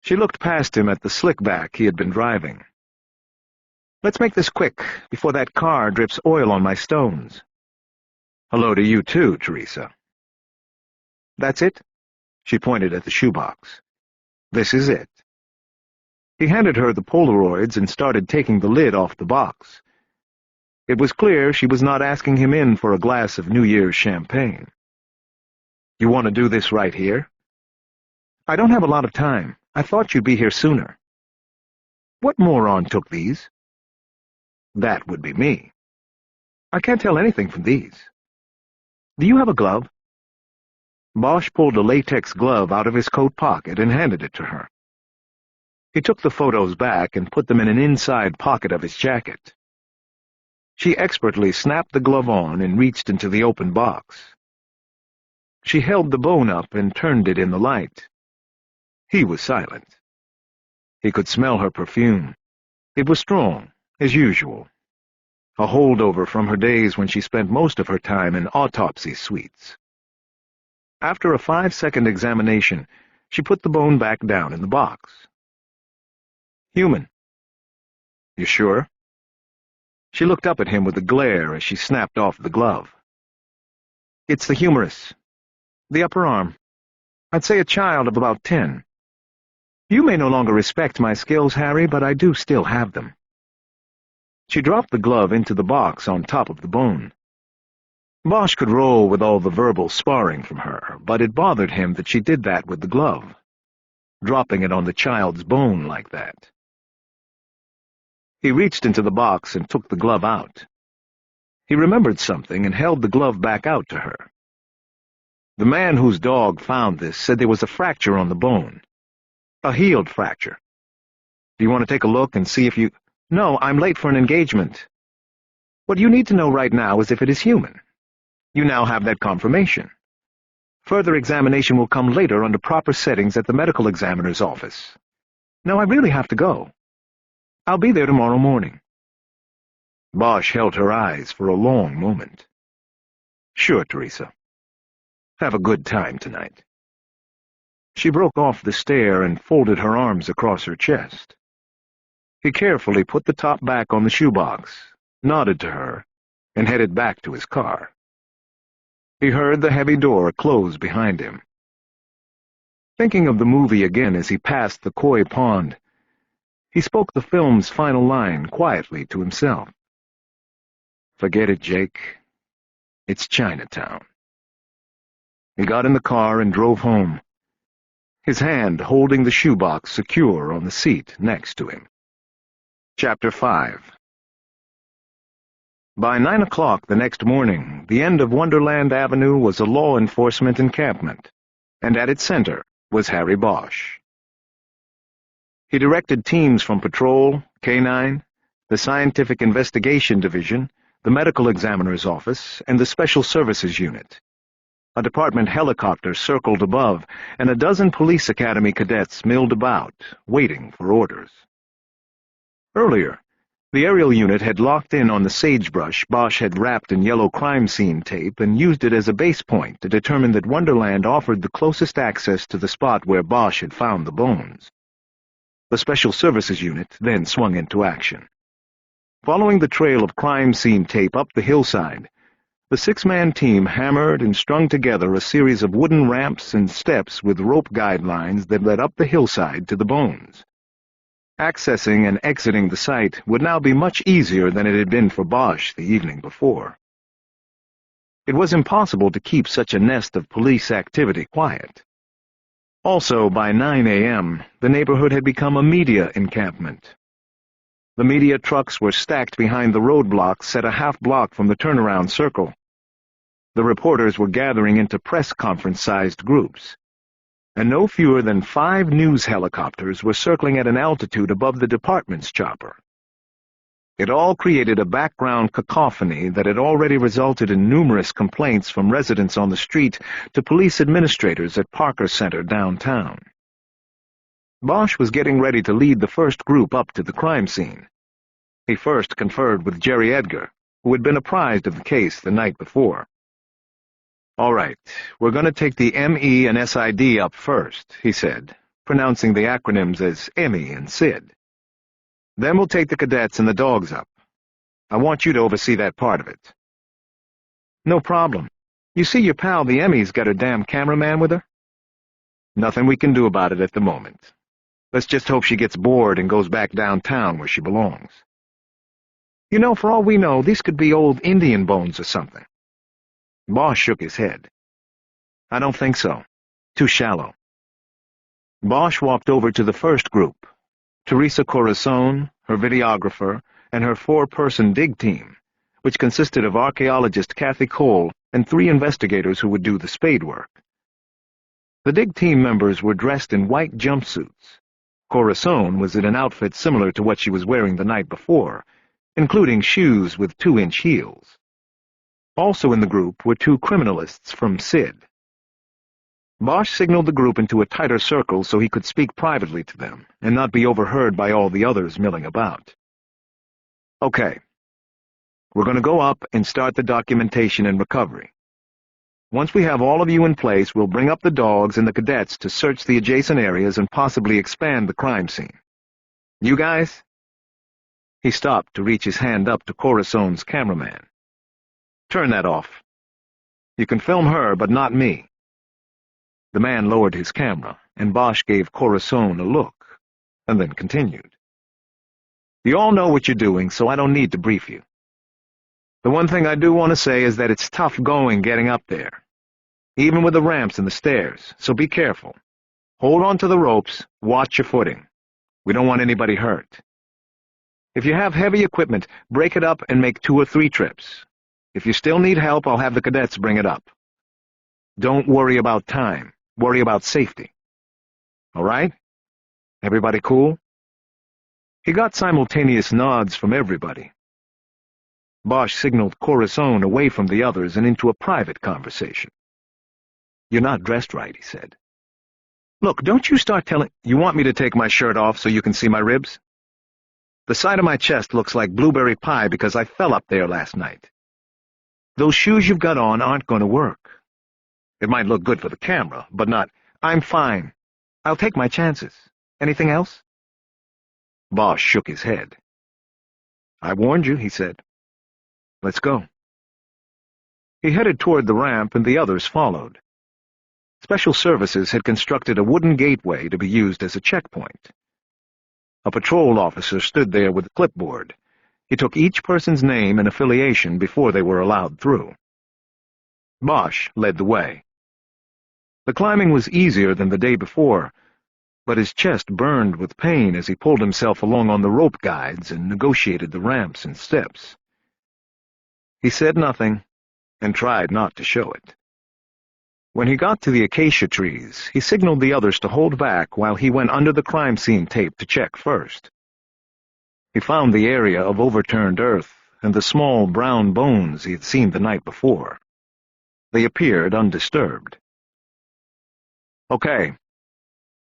She looked past him at the slickback he had been driving. "Let's make this quick, before that car drips oil on my stones." "Hello to you too, Teresa." "That's it?" She pointed at the shoebox. "This is it." He handed her the Polaroids and started taking the lid off the box. It was clear she was not asking him in for a glass of New Year's champagne. "You want to do this right here?" "I don't have a lot of time. I thought you'd be here sooner." "What moron took these?" "That would be me." "I can't tell anything from these." "Do you have a glove?" Bosch pulled a latex glove out of his coat pocket and handed it to her. He took the photos back and put them in an inside pocket of his jacket. She expertly snapped the glove on and reached into the open box. She held the bone up and turned it in the light. He was silent. He could smell her perfume. It was strong, as usual. A holdover from her days when she spent most of her time in autopsy suites. After a 5-second examination, she put the bone back down in the box. "Human." "You sure?" She looked up at him with a glare as she snapped off the glove. "It's the humerus. The upper arm. I'd say a child of about 10. You may no longer respect my skills, Harry, but I do still have them." She dropped the glove into the box on top of the bone. Bosch could roll with all the verbal sparring from her, but it bothered him that she did that with the glove, dropping it on the child's bone like that. He reached into the box and took the glove out. He remembered something and held the glove back out to her. The man whose dog found this said there was a fracture on the bone. A healed fracture. "Do you want to take a look and see if you—" "No, I'm late for an engagement. What you need to know right now is if it is human. You now have that confirmation. Further examination will come later under proper settings at the medical examiner's office. Now I really have to go. I'll be there tomorrow morning." Bosch held her eyes for a long moment. "Sure, Teresa. Have a good time tonight." She broke off the stare and folded her arms across her chest. He carefully put the top back on the shoebox, nodded to her, and headed back to his car. He heard the heavy door close behind him. Thinking of the movie again as he passed the koi pond, he spoke the film's final line quietly to himself. "Forget it, Jake. It's Chinatown." He got in the car and drove home, his hand holding the shoebox secure on the seat next to him. Chapter 5. By 9 o'clock the next morning, the end of Wonderland Avenue was a law enforcement encampment, and at its center was Harry Bosch. He directed teams from Patrol, K-9, the Scientific Investigation Division, the Medical Examiner's Office, and the Special Services Unit. A department helicopter circled above, and a dozen police academy cadets milled about, waiting for orders. Earlier, the aerial unit had locked in on the sagebrush Bosch had wrapped in yellow crime scene tape and used it as a base point to determine that Wonderland offered the closest access to the spot where Bosch had found the bones. The Special Services unit then swung into action. Following the trail of crime scene tape up the hillside, the six-man team hammered and strung together a series of wooden ramps and steps with rope guidelines that led up the hillside to the bones. Accessing and exiting the site would now be much easier than it had been for Bosch the evening before. It was impossible to keep such a nest of police activity quiet. Also, by 9 a.m., the neighborhood had become a media encampment. The media trucks were stacked behind the roadblocks set a half-block from the turnaround circle. The reporters were gathering into press conference-sized groups, and no fewer than 5 news helicopters were circling at an altitude above the department's chopper. It all created a background cacophony that had already resulted in numerous complaints from residents on the street to police administrators at Parker Center downtown. Bosch was getting ready to lead the first group up to the crime scene. He first conferred with Jerry Edgar, who had been apprised of the case the night before. "All right, we're going to take the ME and SID up first," he said, pronouncing the acronyms as Emmy and Sid. "Then we'll take the cadets and the dogs up. I want you to oversee that part of it." "No problem. You see, your pal, the Emmy's got her damn cameraman with her?" "Nothing we can do about it at the moment. Let's just hope she gets bored and goes back downtown where she belongs." "You know, for all we know, these could be old Indian bones or something." Bosch shook his head. "I don't think so. Too shallow." Bosch walked over to the first group, Teresa Corazon, her videographer, and her 4-person dig team, which consisted of archaeologist Kathy Cole and 3 investigators who would do the spade work. The dig team members were dressed in white jumpsuits. Corazon was in an outfit similar to what she was wearing the night before, including shoes with 2-inch heels. Also in the group were 2 criminalists from SID. Bosch signaled the group into a tighter circle so he could speak privately to them and not be overheard by all the others milling about. "Okay. We're going to go up and start the documentation and recovery. Once we have all of you in place, we'll bring up the dogs and the cadets to search the adjacent areas and possibly expand the crime scene. You guys?" He stopped to reach his hand up to Corazon's cameraman. "Turn that off. You can film her, but not me." The man lowered his camera, and Bosch gave Corazon a look, and then continued. "You all know what you're doing, so I don't need to brief you. The one thing I do want to say is that it's tough going getting up there, even with the ramps and the stairs, so be careful. Hold on to the ropes, watch your footing. We don't want anybody hurt. If you have heavy equipment, break it up and make 2 or 3 trips. If you still need help, I'll have the cadets bring it up. Don't worry about time. Worry about safety. All right? Everybody cool?" He got simultaneous nods from everybody. Bosch signaled Corazon away from the others and into a private conversation. "You're not dressed right," he said. "Look, don't you start telling— You want me to take my shirt off so you can see my ribs? The side of my chest looks like blueberry pie because I fell up there last night. Those shoes you've got on aren't going to work. It might look good for the camera, but not— I'm fine. I'll take my chances. Anything else?" Bosch shook his head. "I warned you," he said. "Let's go." He headed toward the ramp, and the others followed. Special Services had constructed a wooden gateway to be used as a checkpoint. A patrol officer stood there with a clipboard. He took each person's name and affiliation before they were allowed through. Bosch led the way. The climbing was easier than the day before, but his chest burned with pain as he pulled himself along on the rope guides and negotiated the ramps and steps. He said nothing, and tried not to show it. When he got to the acacia trees, he signaled the others to hold back while he went under the crime scene tape to check first. He found the area of overturned earth and the small brown bones he had seen the night before. They appeared undisturbed. "Okay.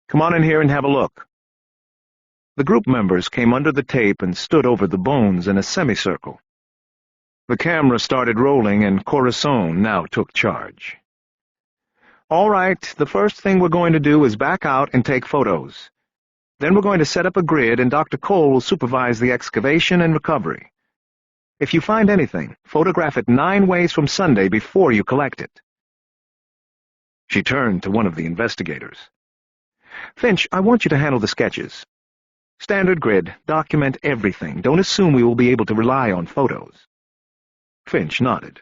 Come on in here and have a look." The group members came under the tape and stood over the bones in a semicircle. The camera started rolling, and Corazon now took charge. "All right, the first thing we're going to do is back out and take photos. Then we're going to set up a grid, and Dr. Cole will supervise the excavation and recovery. If you find anything, photograph it 9 ways from Sunday before you collect it." She turned to one of the investigators. "Finch, I want you to handle the sketches. Standard grid, document everything. Don't assume we will be able to rely on photos." Finch nodded.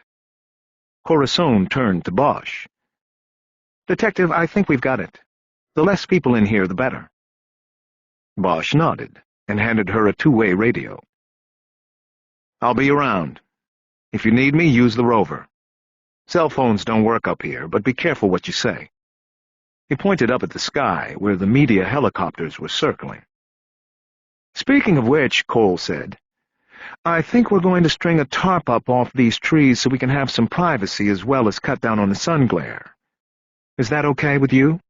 Corazon turned to Bosch. "Detective, I think we've got it. The less people in here, the better." Bosch nodded and handed her a 2-way radio. "I'll be around. If you need me, use the rover. Cell phones don't work up here, but be careful what you say." He pointed up at the sky, where the media helicopters were circling. "Speaking of which," Cole said, "I think we're going to string a tarp up off these trees so we can have some privacy as well as cut down on the sun glare. Is that okay with you?"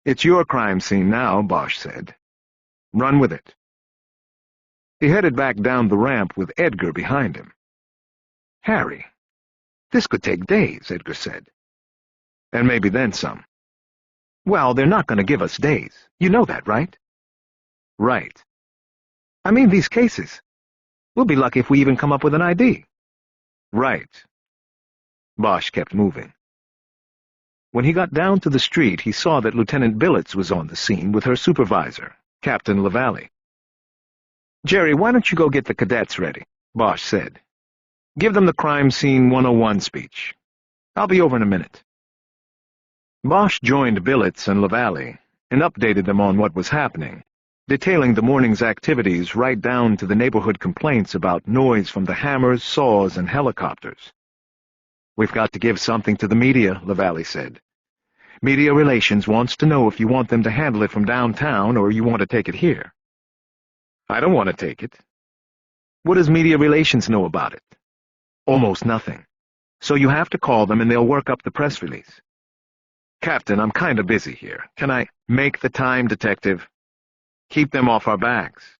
"It's your crime scene now," Bosch said. "Run with it." He headed back down the ramp with Edgar behind him. "Harry, this could take days," Edgar said. "And maybe then some." "Well, they're not going to give us days. You know that, right?" "Right. I mean these cases. We'll be lucky if we even come up with an ID." "Right." Bosch kept moving. When he got down to the street, he saw that Lieutenant Billets was on the scene with her supervisor, Captain LaValle. "Jerry, why don't you go get the cadets ready?" Bosch said. "Give them the Crime Scene 101 speech. I'll be over in a minute." Bosch joined Billets and LaValle and updated them on what was happening, detailing the morning's activities right down to the neighborhood complaints about noise from the hammers, saws, and helicopters. "We've got to give something to the media," LaValle said. "Media Relations wants to know if you want them to handle it from downtown or you want to take it here." "I don't want to take it." "What does Media Relations know about it?" "Almost nothing. So you have to call them and they'll work up the press release." "Captain, I'm kind of busy here. Can I make the time, Detective? Keep them off our backs."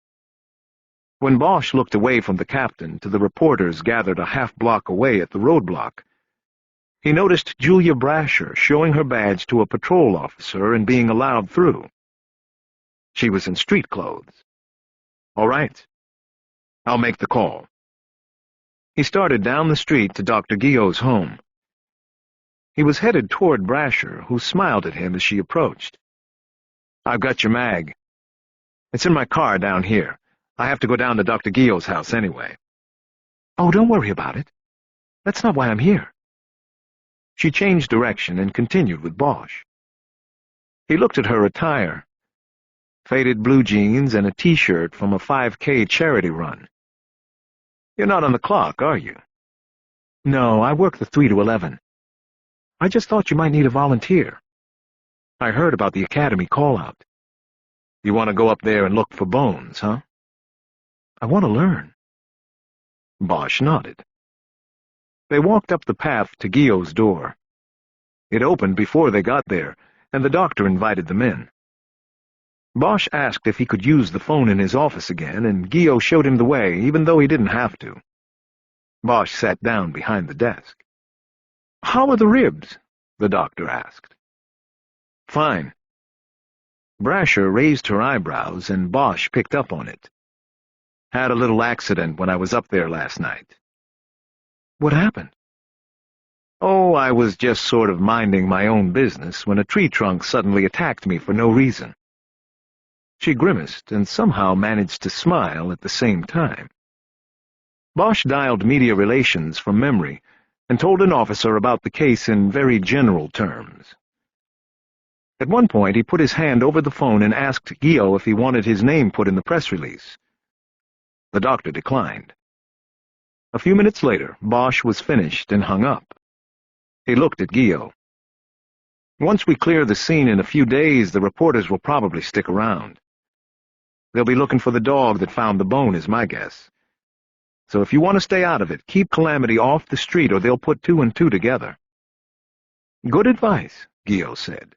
When Bosch looked away from the captain to the reporters gathered a half-block away at the roadblock, he noticed Julia Brasher showing her badge to a patrol officer and being allowed through. She was in street clothes. "All right. I'll make the call." He started down the street to Dr. Guillot's home. He was headed toward Brasher, who smiled at him as she approached. "I've got your mag. It's in my car down here. I have to go down to Dr. Guillot's house anyway." "Oh, don't worry about it. That's not why I'm here." She changed direction and continued with Bosch. He looked at her attire. Faded blue jeans and a T-shirt from a 5K charity run. "You're not on the clock, are you?" "No, I work the 3 to 11. I just thought you might need a volunteer. I heard about the academy call-out. You want to go up there and look for bones, huh?" "I want to learn." Bosch nodded. They walked up the path to Guillot's door. It opened before they got there, and the doctor invited them in. Bosch asked if he could use the phone in his office again, and Guillot showed him the way, even though he didn't have to. Bosch sat down behind the desk. "How are the ribs?" the doctor asked. "Fine." Brasher raised her eyebrows, and Bosch picked up on it. "Had a little accident when I was up there last night." "What happened?" "Oh, I was just sort of minding my own business when a tree trunk suddenly attacked me for no reason." She grimaced and somehow managed to smile at the same time. Bosch dialed Media Relations from memory and told an officer about the case in very general terms. At one point, he put his hand over the phone and asked Guillot if he wanted his name put in the press release. The doctor declined. A few minutes later, Bosch was finished and hung up. He looked at Guillot. "Once we clear the scene in a few days, the reporters will probably stick around. They'll be looking for the dog that found the bone, is my guess. So if you want to stay out of it, keep Calamity off the street or they'll put 2 and 2 together." Good advice, Gio said.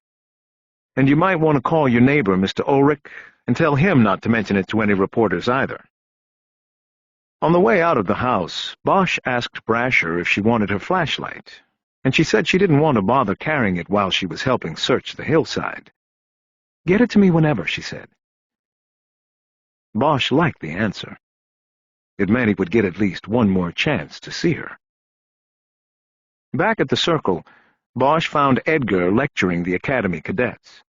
And you might want to call your neighbor, Mr. Ulrich, and tell him not to mention it to any reporters either. On the way out of the house, Bosch asked Brasher if she wanted her flashlight, and she said she didn't want to bother carrying it while she was helping search the hillside. Get it to me whenever, she said. Bosch liked the answer. It meant he would get at least one more chance to see her. Back at the circle, Bosch found Edgar lecturing the Academy cadets.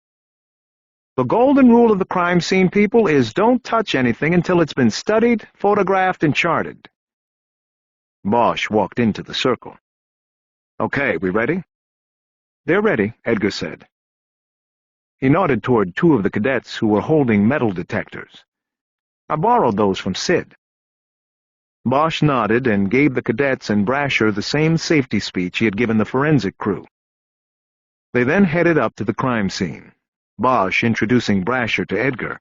The golden rule of the crime scene, people, is don't touch anything until it's been studied, photographed, and charted. Bosch walked into the circle. Okay, we ready? They're ready, Edgar said. He nodded toward two of the cadets who were holding metal detectors. I borrowed those from Sid. Bosch nodded and gave the cadets and Brasher the same safety speech he had given the forensic crew. They then headed up to the crime scene, Bosch introducing Brasher to Edgar,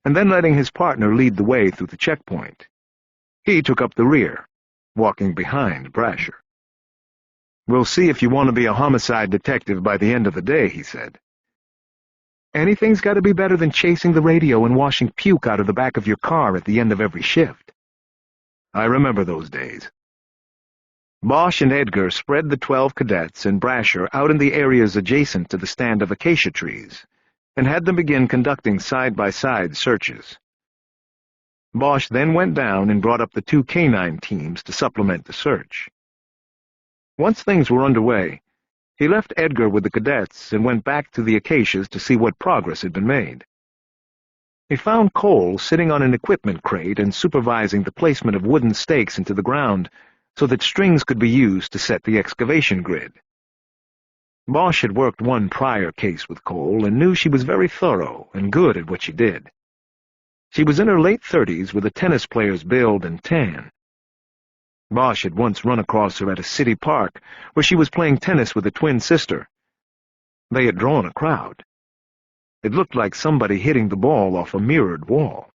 and then letting his partner lead the way through the checkpoint. He took up the rear, walking behind Brasher. We'll see if you want to be a homicide detective by the end of the day, he said. Anything's got to be better than chasing the radio and washing puke out of the back of your car at the end of every shift. I remember those days. Bosch and Edgar spread the 12 cadets and Brasher out in the areas adjacent to the stand of acacia trees, and had them begin conducting side-by-side searches. Bosch then went down and brought up the 2 canine teams to supplement the search. Once things were underway, he left Edgar with the cadets and went back to the acacias to see what progress had been made. He found Cole sitting on an equipment crate and supervising the placement of wooden stakes into the ground so that strings could be used to set the excavation grid. Bosch had worked one prior case with Cole and knew she was very thorough and good at what she did. She was in her late 30s with a tennis player's build and tan. Bosch had once run across her at a city park where she was playing tennis with a twin sister. They had drawn a crowd. It looked like somebody hitting the ball off a mirrored wall.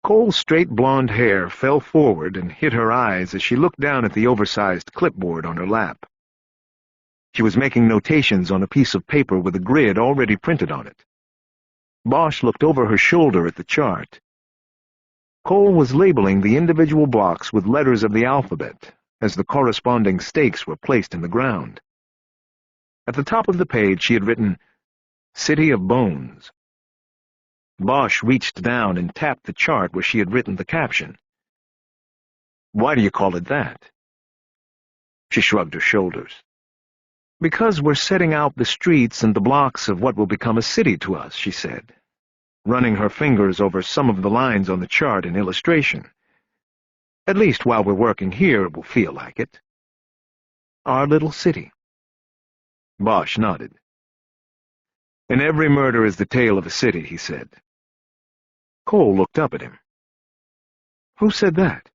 Cole's straight blonde hair fell forward and hid her eyes as she looked down at the oversized clipboard on her lap. She was making notations on a piece of paper with a grid already printed on it. Bosch looked over her shoulder at the chart. Cole was labeling the individual blocks with letters of the alphabet as the corresponding stakes were placed in the ground. At the top of the page she had written, City of Bones. Bosch reached down and tapped the chart where she had written the caption. Why do you call it that? She shrugged her shoulders. Because we're setting out the streets and the blocks of what will become a city to us, she said, running her fingers over some of the lines on the chart in illustration. At least while we're working here, it will feel like it. Our little city. Bosch nodded. In every murder is the tale of a city, he said. Cole looked up at him. Who said that?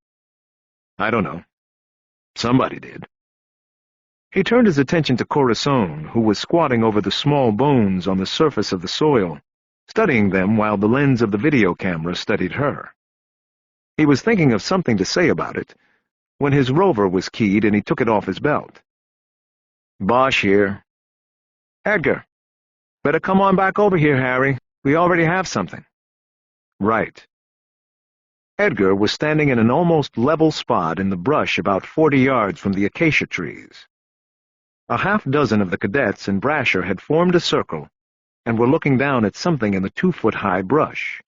I don't know. Somebody did. He turned his attention to Corazon, who was squatting over the small bones on the surface of the soil, studying them while the lens of the video camera studied her. He was thinking of something to say about it when his rover was keyed and he took it off his belt. Bosch here. Edgar. Better come on back over here, Harry. We already have something. Right. Edgar was standing in an almost level spot in the brush about 40 yards from the acacia trees. A half-dozen of the cadets and Brasher had formed a circle and were looking down at something in the 2-foot-high brush.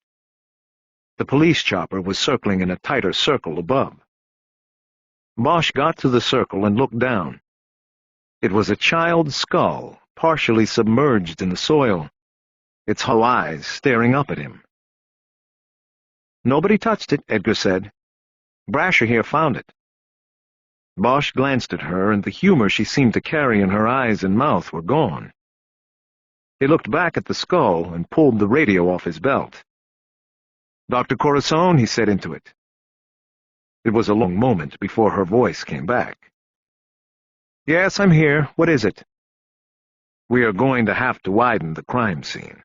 The police chopper was circling in a tighter circle above. Bosch got to the circle and looked down. It was a child's skull, partially submerged in the soil, its hollow eyes staring up at him. Nobody touched it, Edgar said. Brasher here found it. Bosch glanced at her, and the humor she seemed to carry in her eyes and mouth were gone. He looked back at the skull and pulled the radio off his belt. Dr. Corazon, he said into it. It was a long moment before her voice came back. Yes, I'm here. What is it? We are going to have to widen the crime scene.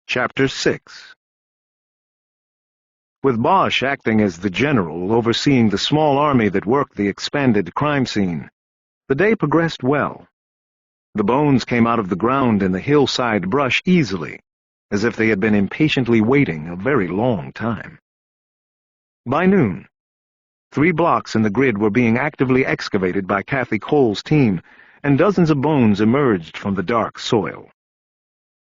Chapter 6. with Bosch acting as the general overseeing the small army that worked the expanded crime scene. The day progressed well. The bones came out of the ground in the hillside brush easily, as if they had been impatiently waiting a very long time. By noon, 3 blocks in the grid were being actively excavated by Kathy Cole's team, and dozens of bones emerged from the dark soil.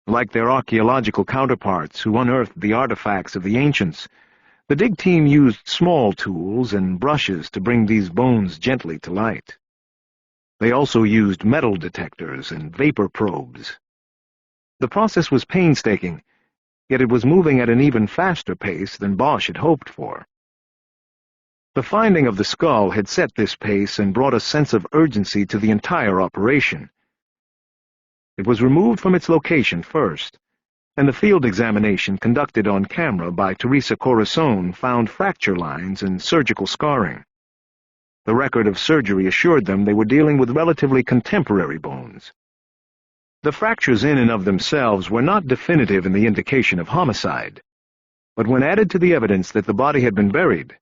Like their archaeological counterparts who unearthed the artifacts of the ancients, the dig team used small tools and brushes to bring these bones gently to light. They also used metal detectors and vapor probes. The process was painstaking, yet it was moving at an even faster pace than Bosch had hoped for. The finding of the skull had set this pace and brought a sense of urgency to the entire operation. It was removed from its location first, and the field examination conducted on camera by Teresa Corazon found fracture lines and surgical scarring. The record of surgery assured them they were dealing with relatively contemporary bones. The fractures in and of themselves were not definitive in the indication of homicide, but when added to the evidence that the body had been buried,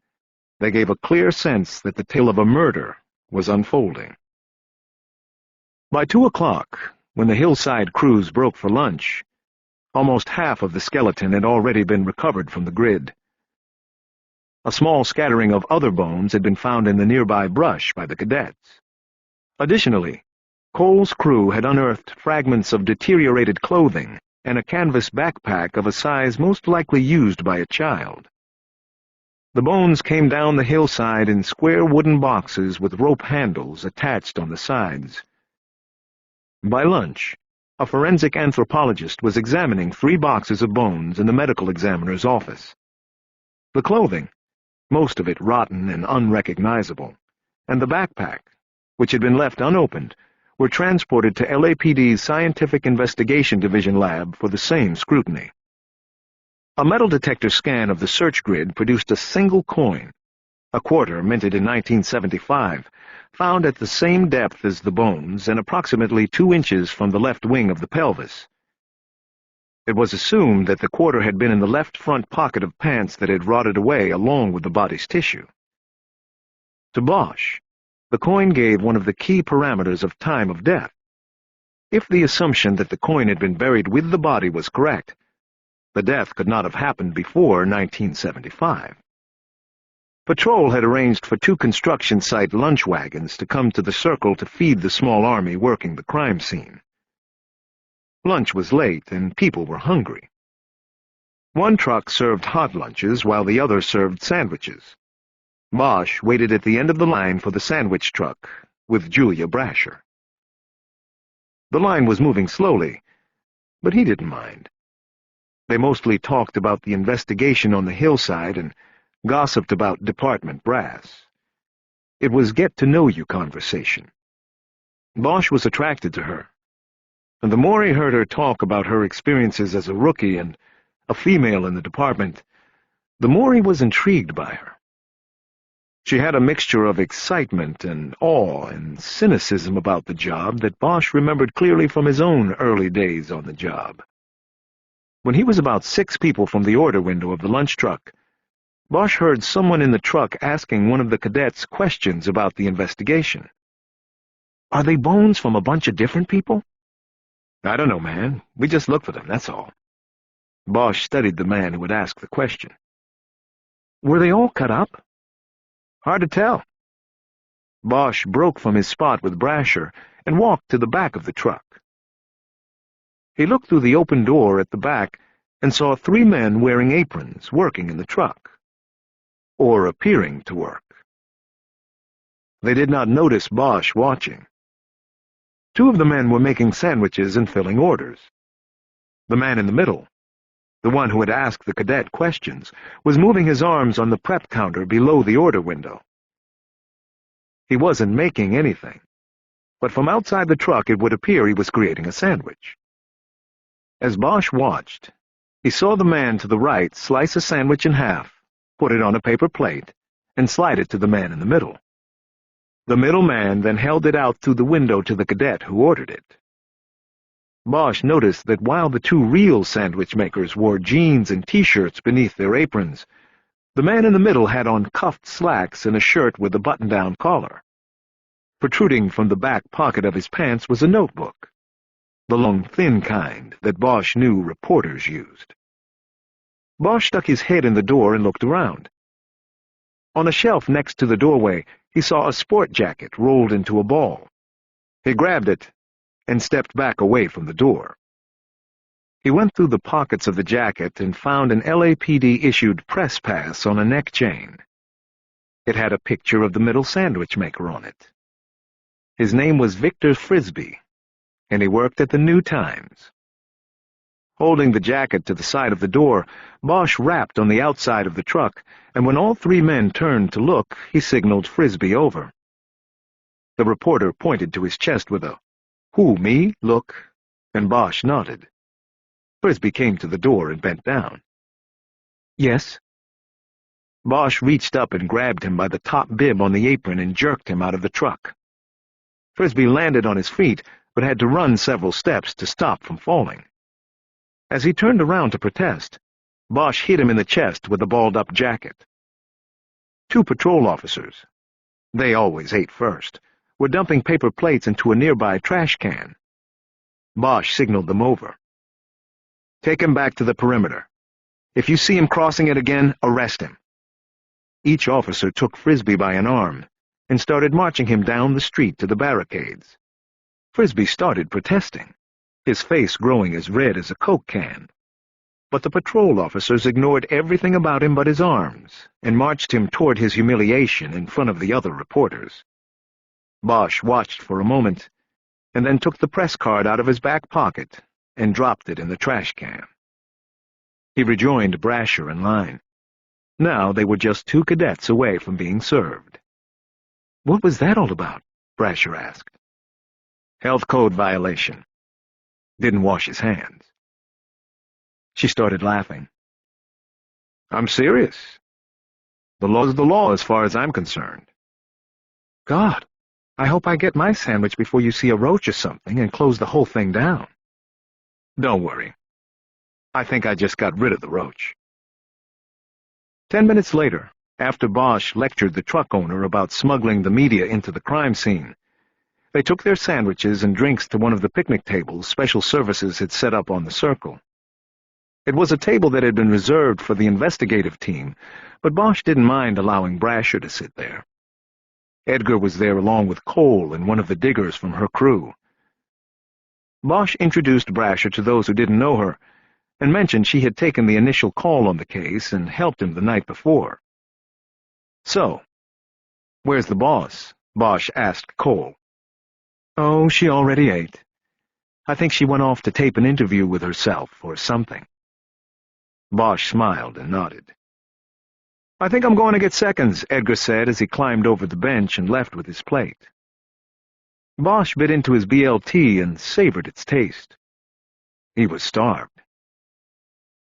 they gave a clear sense that the tale of a murder was unfolding. By 2 o'clock, when the hillside crews broke for lunch, almost half of the skeleton had already been recovered from the grid. A small scattering of other bones had been found in the nearby brush by the cadets. Additionally, Cole's crew had unearthed fragments of deteriorated clothing and a canvas backpack of a size most likely used by a child. The bones came down the hillside in square wooden boxes with rope handles attached on the sides. By lunch, a forensic anthropologist was examining 3 boxes of bones in the medical examiner's office. The clothing, most of it rotten and unrecognizable, and the backpack, which had been left unopened, were transported to LAPD's Scientific Investigation Division lab for the same scrutiny. A metal detector scan of the search grid produced a single coin, a quarter minted in 1975, found at the same depth as the bones and approximately 2 inches from the left wing of the pelvis. It was assumed that the quarter had been in the left front pocket of pants that had rotted away along with the body's tissue. To Bosch, the coin gave one of the key parameters of time of death. If the assumption that the coin had been buried with the body was correct, the death could not have happened before 1975. Patrol had arranged for 2 construction site lunch wagons to come to the circle to feed the small army working the crime scene. Lunch was late, and people were hungry. One truck served hot lunches, while the other served sandwiches. Bosch waited at the end of the line for the sandwich truck, with Julia Brasher. The line was moving slowly, but he didn't mind. They mostly talked about the investigation on the hillside and gossiped about department brass. It was get-to-know-you conversation. Bosch was attracted to her, and the more he heard her talk about her experiences as a rookie and a female in the department, the more he was intrigued by her. She had a mixture of excitement and awe and cynicism about the job that Bosch remembered clearly from his own early days on the job. When he was about 6 people from the order window of the lunch truck, Bosch heard someone in the truck asking one of the cadets questions about the investigation. "Are they bones from a bunch of different people?" "I don't know, man. We just look for them, that's all." Bosch studied the man who had asked the question. "Were they all cut up?" "Hard to tell." Bosch broke from his spot with Brasher and walked to the back of the truck. He looked through the open door at the back and saw 3 men wearing aprons working in the truck, or appearing to work. They did not notice Bosch watching. 2 of the men were making sandwiches and filling orders. The man in the middle, the one who had asked the cadet questions, was moving his arms on the prep counter below the order window. He wasn't making anything, but from outside the truck it would appear he was creating a sandwich. As Bosch watched, he saw the man to the right slice a sandwich in half, put it on a paper plate, and slide it to the man in the middle. The middle man then held it out through the window to the cadet who ordered it. Bosch noticed that while the 2 real sandwich makers wore jeans and T-shirts beneath their aprons, The man in the middle had on cuffed slacks and a shirt with a button-down collar. Protruding from the back pocket of his pants was a notebook, the long, thin kind that Bosch knew reporters used. Bosch stuck his head in the door and looked around. On a shelf next to the doorway, he saw a sport jacket rolled into a ball. He grabbed it and stepped back away from the door. He went through the pockets of the jacket and found an LAPD-issued press pass on a neck chain. It had a picture of the middle sandwich maker on it. His name was Victor Frisbee, and he worked at the New Times. Holding the jacket to the side of the door, Bosch rapped on the outside of the truck, and when all three men turned to look, he signaled Frisbee over. The reporter pointed to his chest with a, "Who, me? Look," and Bosch nodded. Frisbee came to the door and bent down. "Yes?" Bosch reached up and grabbed him by the top bib on the apron and jerked him out of the truck. Frisbee landed on his feet, but had to run several steps to stop from falling. As he turned around to protest, Bosch hit him in the chest with a balled-up jacket. Two patrol officers, they always ate first, were dumping paper plates into a nearby trash can. Bosch signaled them over. "Take him back to the perimeter. If you see him crossing it again, arrest him." Each officer took Frisbee by an arm and started marching him down the street to the barricades. Frisbee started protesting, his face growing as red as a Coke can. But the patrol officers ignored everything about him but his arms and marched him toward his humiliation in front of the other reporters. Bosch watched for a moment, and then took the press card out of his back pocket and dropped it in the trash can. He rejoined Brasher in line. Now they were just two cadets away from being served. "What was that all about?" Brasher asked. "Health code violation. Didn't wash his hands." She started laughing. "I'm serious. The law's the law as far as I'm concerned." "God, I hope I get my sandwich before you see a roach or something and close the whole thing down." "Don't worry. I think I just got rid of the roach." 10 minutes later, after Bosch lectured the truck owner about smuggling the media into the crime scene, they took their sandwiches and drinks to one of the picnic tables Special Services had set up on the circle. It was a table that had been reserved for the investigative team, but Bosch didn't mind allowing Brasher to sit there. Edgar was there along with Cole and one of the diggers from her crew. Bosch introduced Brasher to those who didn't know her, and mentioned she had taken the initial call on the case and helped him the night before. "So, where's the boss?" Bosch asked Cole. "Oh, she already ate. I think she went off to tape an interview with herself or something." Bosch smiled and nodded. "I think I'm going to get seconds," Edgar said as he climbed over the bench and left with his plate. Bosch bit into his BLT and savored its taste. He was starved.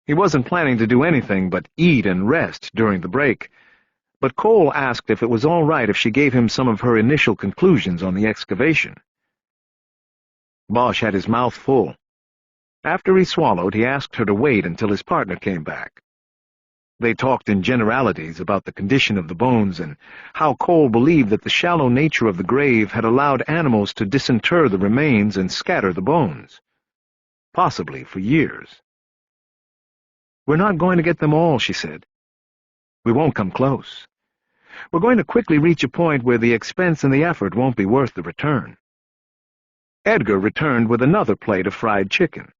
He wasn't planning to do anything but eat and rest during the break, but Cole asked if it was all right if she gave him some of her initial conclusions on the excavation. Bosch had his mouth full. After he swallowed, he asked her to wait until his partner came back. They talked in generalities about the condition of the bones and how Cole believed that the shallow nature of the grave had allowed animals to disinter the remains and scatter the bones, possibly for years. "We're not going to get them all," she said. "We won't come close. We're going to quickly reach a point where the expense and the effort won't be worth the return." Edgar returned with another plate of fried chicken.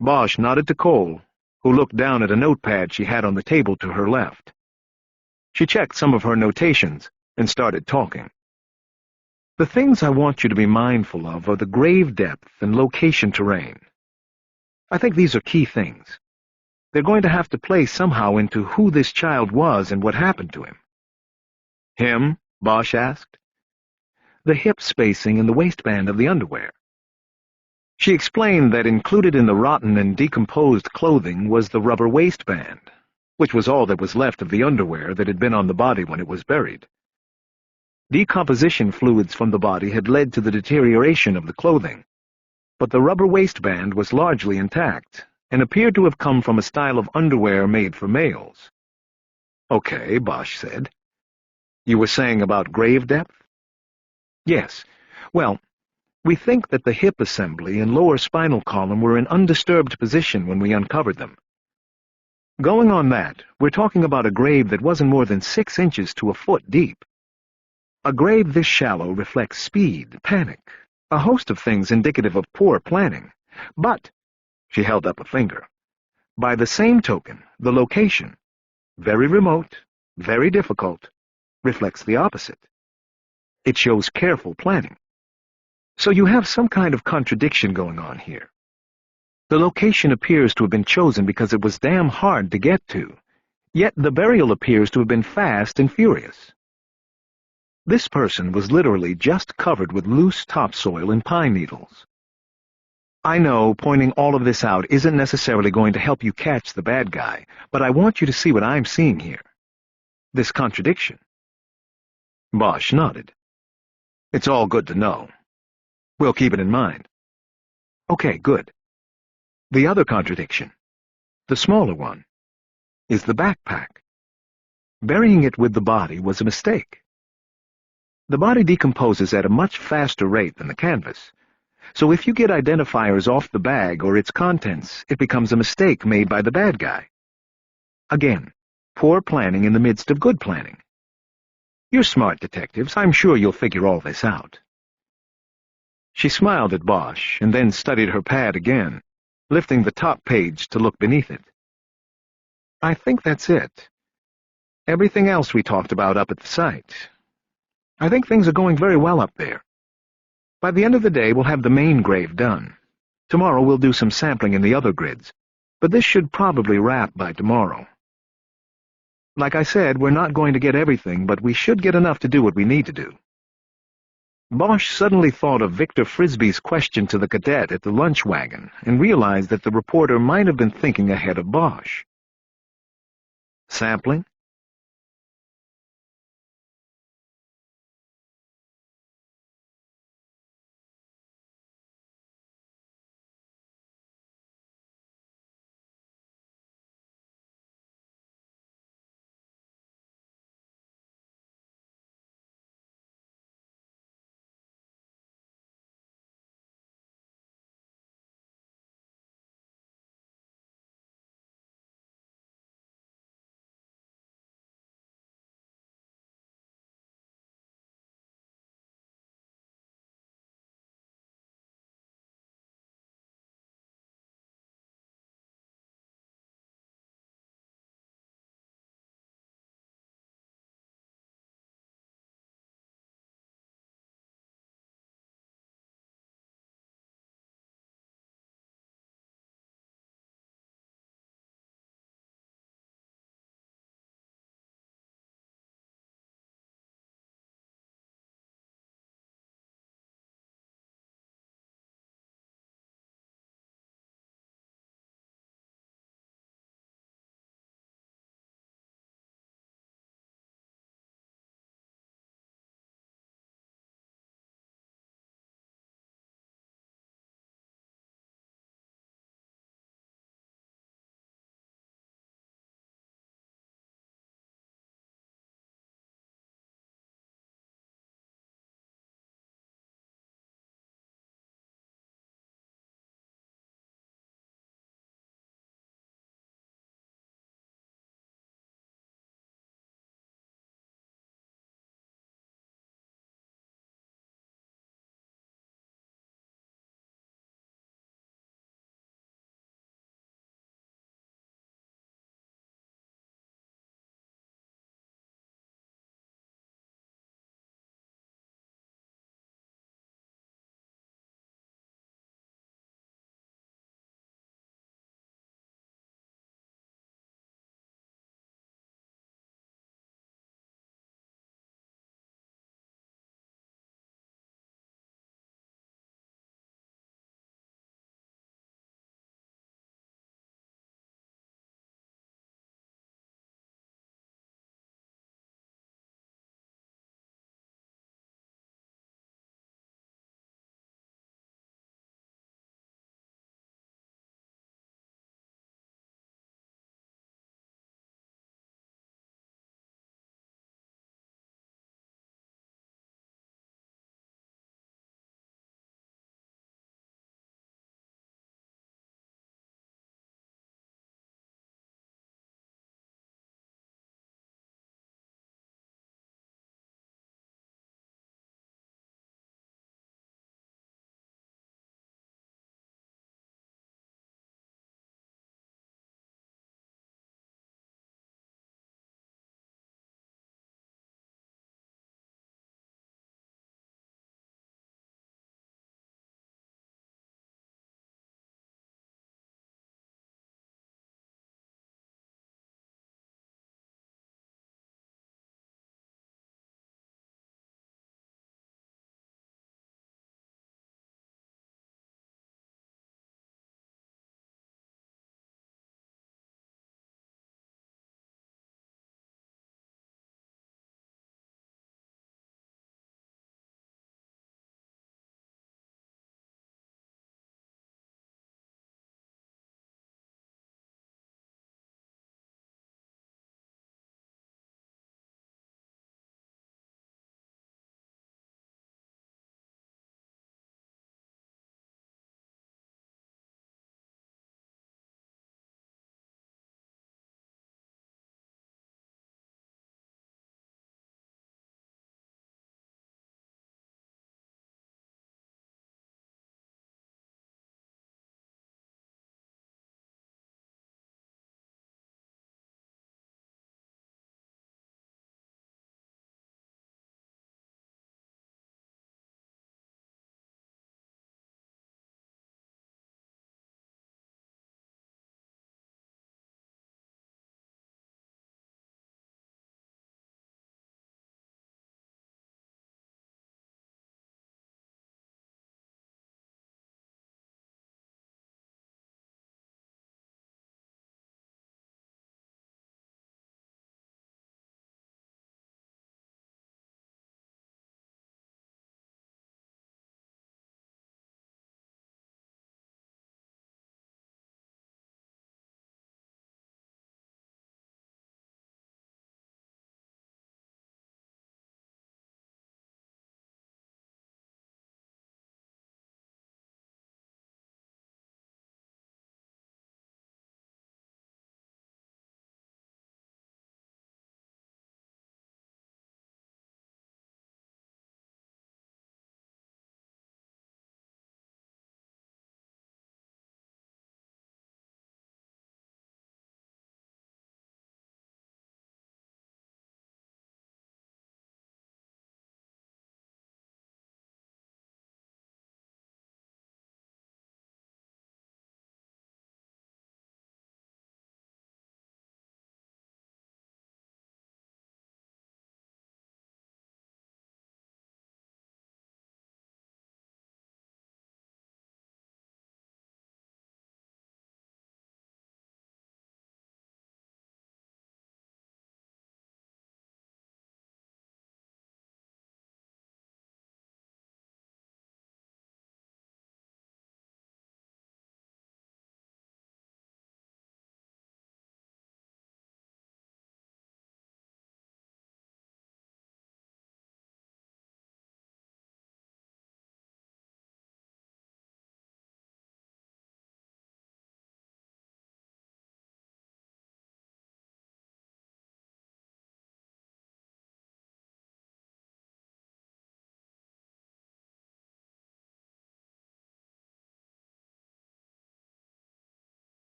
Bosch nodded to Cole, who looked down at a notepad she had on the table to her left. She checked some of her notations and started talking. "The things I want you to be mindful of are the grave depth and location terrain. I think these are key things. They're going to have to play somehow into who this child was and what happened to him." "Him?" Bosch asked. "The hip spacing and the waistband of the underwear." She explained that included in the rotten and decomposed clothing was the rubber waistband, which was all that was left of the underwear that had been on the body when it was buried. Decomposition fluids from the body had led to the deterioration of the clothing, but the rubber waistband was largely intact and appeared to have come from a style of underwear made for males. Okay, Bosch said. You were saying about grave depth? Yes. Well, we think that the hip assembly and lower spinal column were in undisturbed position when we uncovered them. Going on that, we're talking about a grave that wasn't more than 6 inches to a foot deep. A grave this shallow reflects speed, panic, a host of things indicative of poor planning. But, she held up a finger, by the same token, the location, very remote, very difficult, reflects the opposite. It shows careful planning. So you have some kind of contradiction going on here. The location appears to have been chosen because it was damn hard to get to, yet the burial appears to have been fast and furious. This person was literally just covered with loose topsoil and pine needles. I know pointing all of this out isn't necessarily going to help you catch the bad guy, but I want you to see what I'm seeing here. This contradiction. Bosch nodded. It's all good to know. We'll keep it in mind. Okay, good. The other contradiction, the smaller one, is the backpack. Burying it with the body was a mistake. The body decomposes at a much faster rate than the canvas, so if you get identifiers off the bag or its contents, it becomes a mistake made by the bad guy. Again, poor planning in the midst of good planning. You're smart detectives. I'm sure you'll figure all this out. She smiled at Bosch and then studied her pad again, lifting the top page to look beneath it. I think that's it. Everything else we talked about up at the site. I think things are going very well up there. By the end of the day, we'll have the main grave done. Tomorrow we'll do some sampling in the other grids, but this should probably wrap by tomorrow. Like I said, we're not going to get everything, but we should get enough to do what we need to do. Bosch suddenly thought of Victor Frisbee's question to the cadet at the lunch wagon and realized that the reporter might have been thinking ahead of Bosch. Sampling?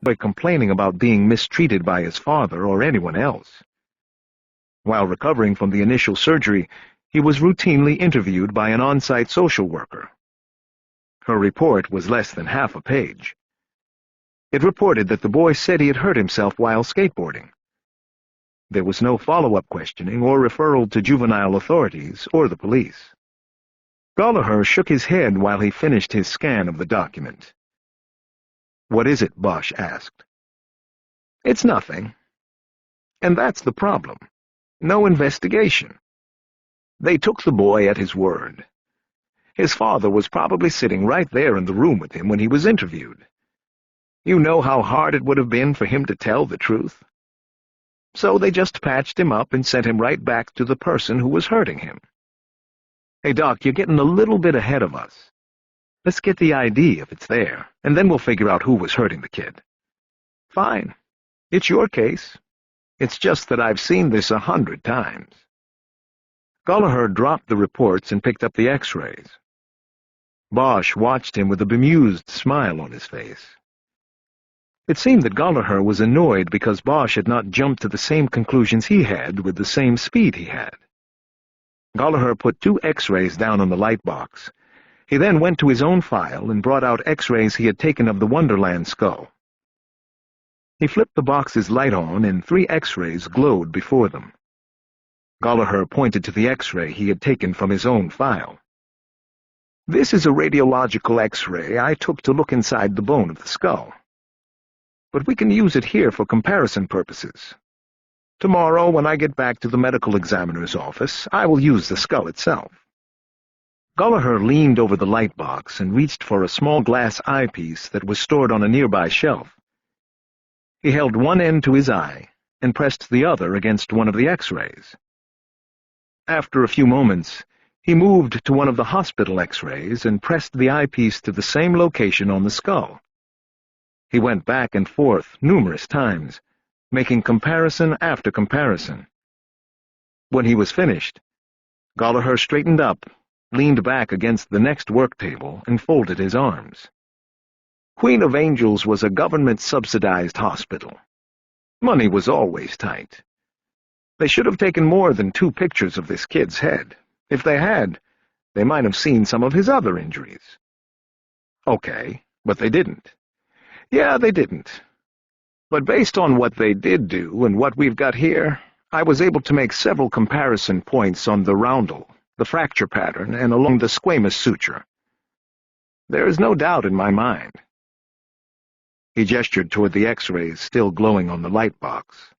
by complaining about being mistreated by his father or anyone else. While recovering from the initial surgery, he was routinely interviewed by an on-site social worker. Her report was less than half a page. It reported that the boy said he had hurt himself while skateboarding. There was no follow-up questioning or referral to juvenile authorities or the police. Gallagher shook his head while he finished his scan of the document. "What is it?" Bosch asked. "It's nothing. And that's the problem. No investigation. They took the boy at his word. His father was probably sitting right there in the room with him when he was interviewed. You know how hard it would have been for him to tell the truth? So they just patched him up and sent him right back to the person who was hurting him. Hey, Doc, you're getting a little bit ahead of us. Let's get the ID if it's there, and then we'll figure out who was hurting the kid." "Fine. It's your case. It's just that I've seen this 100 times. Gallagher dropped the reports and picked up the x-rays. Bosch watched him with a bemused smile on his face. It seemed that Gallagher was annoyed because Bosch had not jumped to the same conclusions he had with the same speed he had. Gallagher put 2 x-rays down on the light box. He then went to his own file and brought out x-rays he had taken of the Wonderland skull. He flipped the box's light on, and 3 x-rays glowed before them. Gallagher pointed to the x-ray he had taken from his own file. "This is a radiological x-ray I took to look inside the bone of the skull. But we can use it here for comparison purposes. Tomorrow, when I get back to the medical examiner's office, I will use the skull itself." Gallagher leaned over the light box and reached for a small glass eyepiece that was stored on a nearby shelf. He held one end to his eye and pressed the other against one of the x-rays. After a few moments, he moved to one of the hospital x-rays and pressed the eyepiece to the same location on the skull. He went back and forth numerous times, making comparison after comparison. When he was finished, Gallagher straightened up, leaned back against the next work table, and folded his arms. Queen of Angels was a government-subsidized hospital. Money was always tight. They should have taken more than 2 pictures of this kid's head. If they had, they might have seen some of his other injuries. Okay, but they didn't. Yeah, they didn't. But based on what they did do and what we've got here, I was able to make several comparison points on the roundel, the fracture pattern, and along the squamous suture. There is no doubt in my mind. He gestured toward the x-rays still glowing on the light box.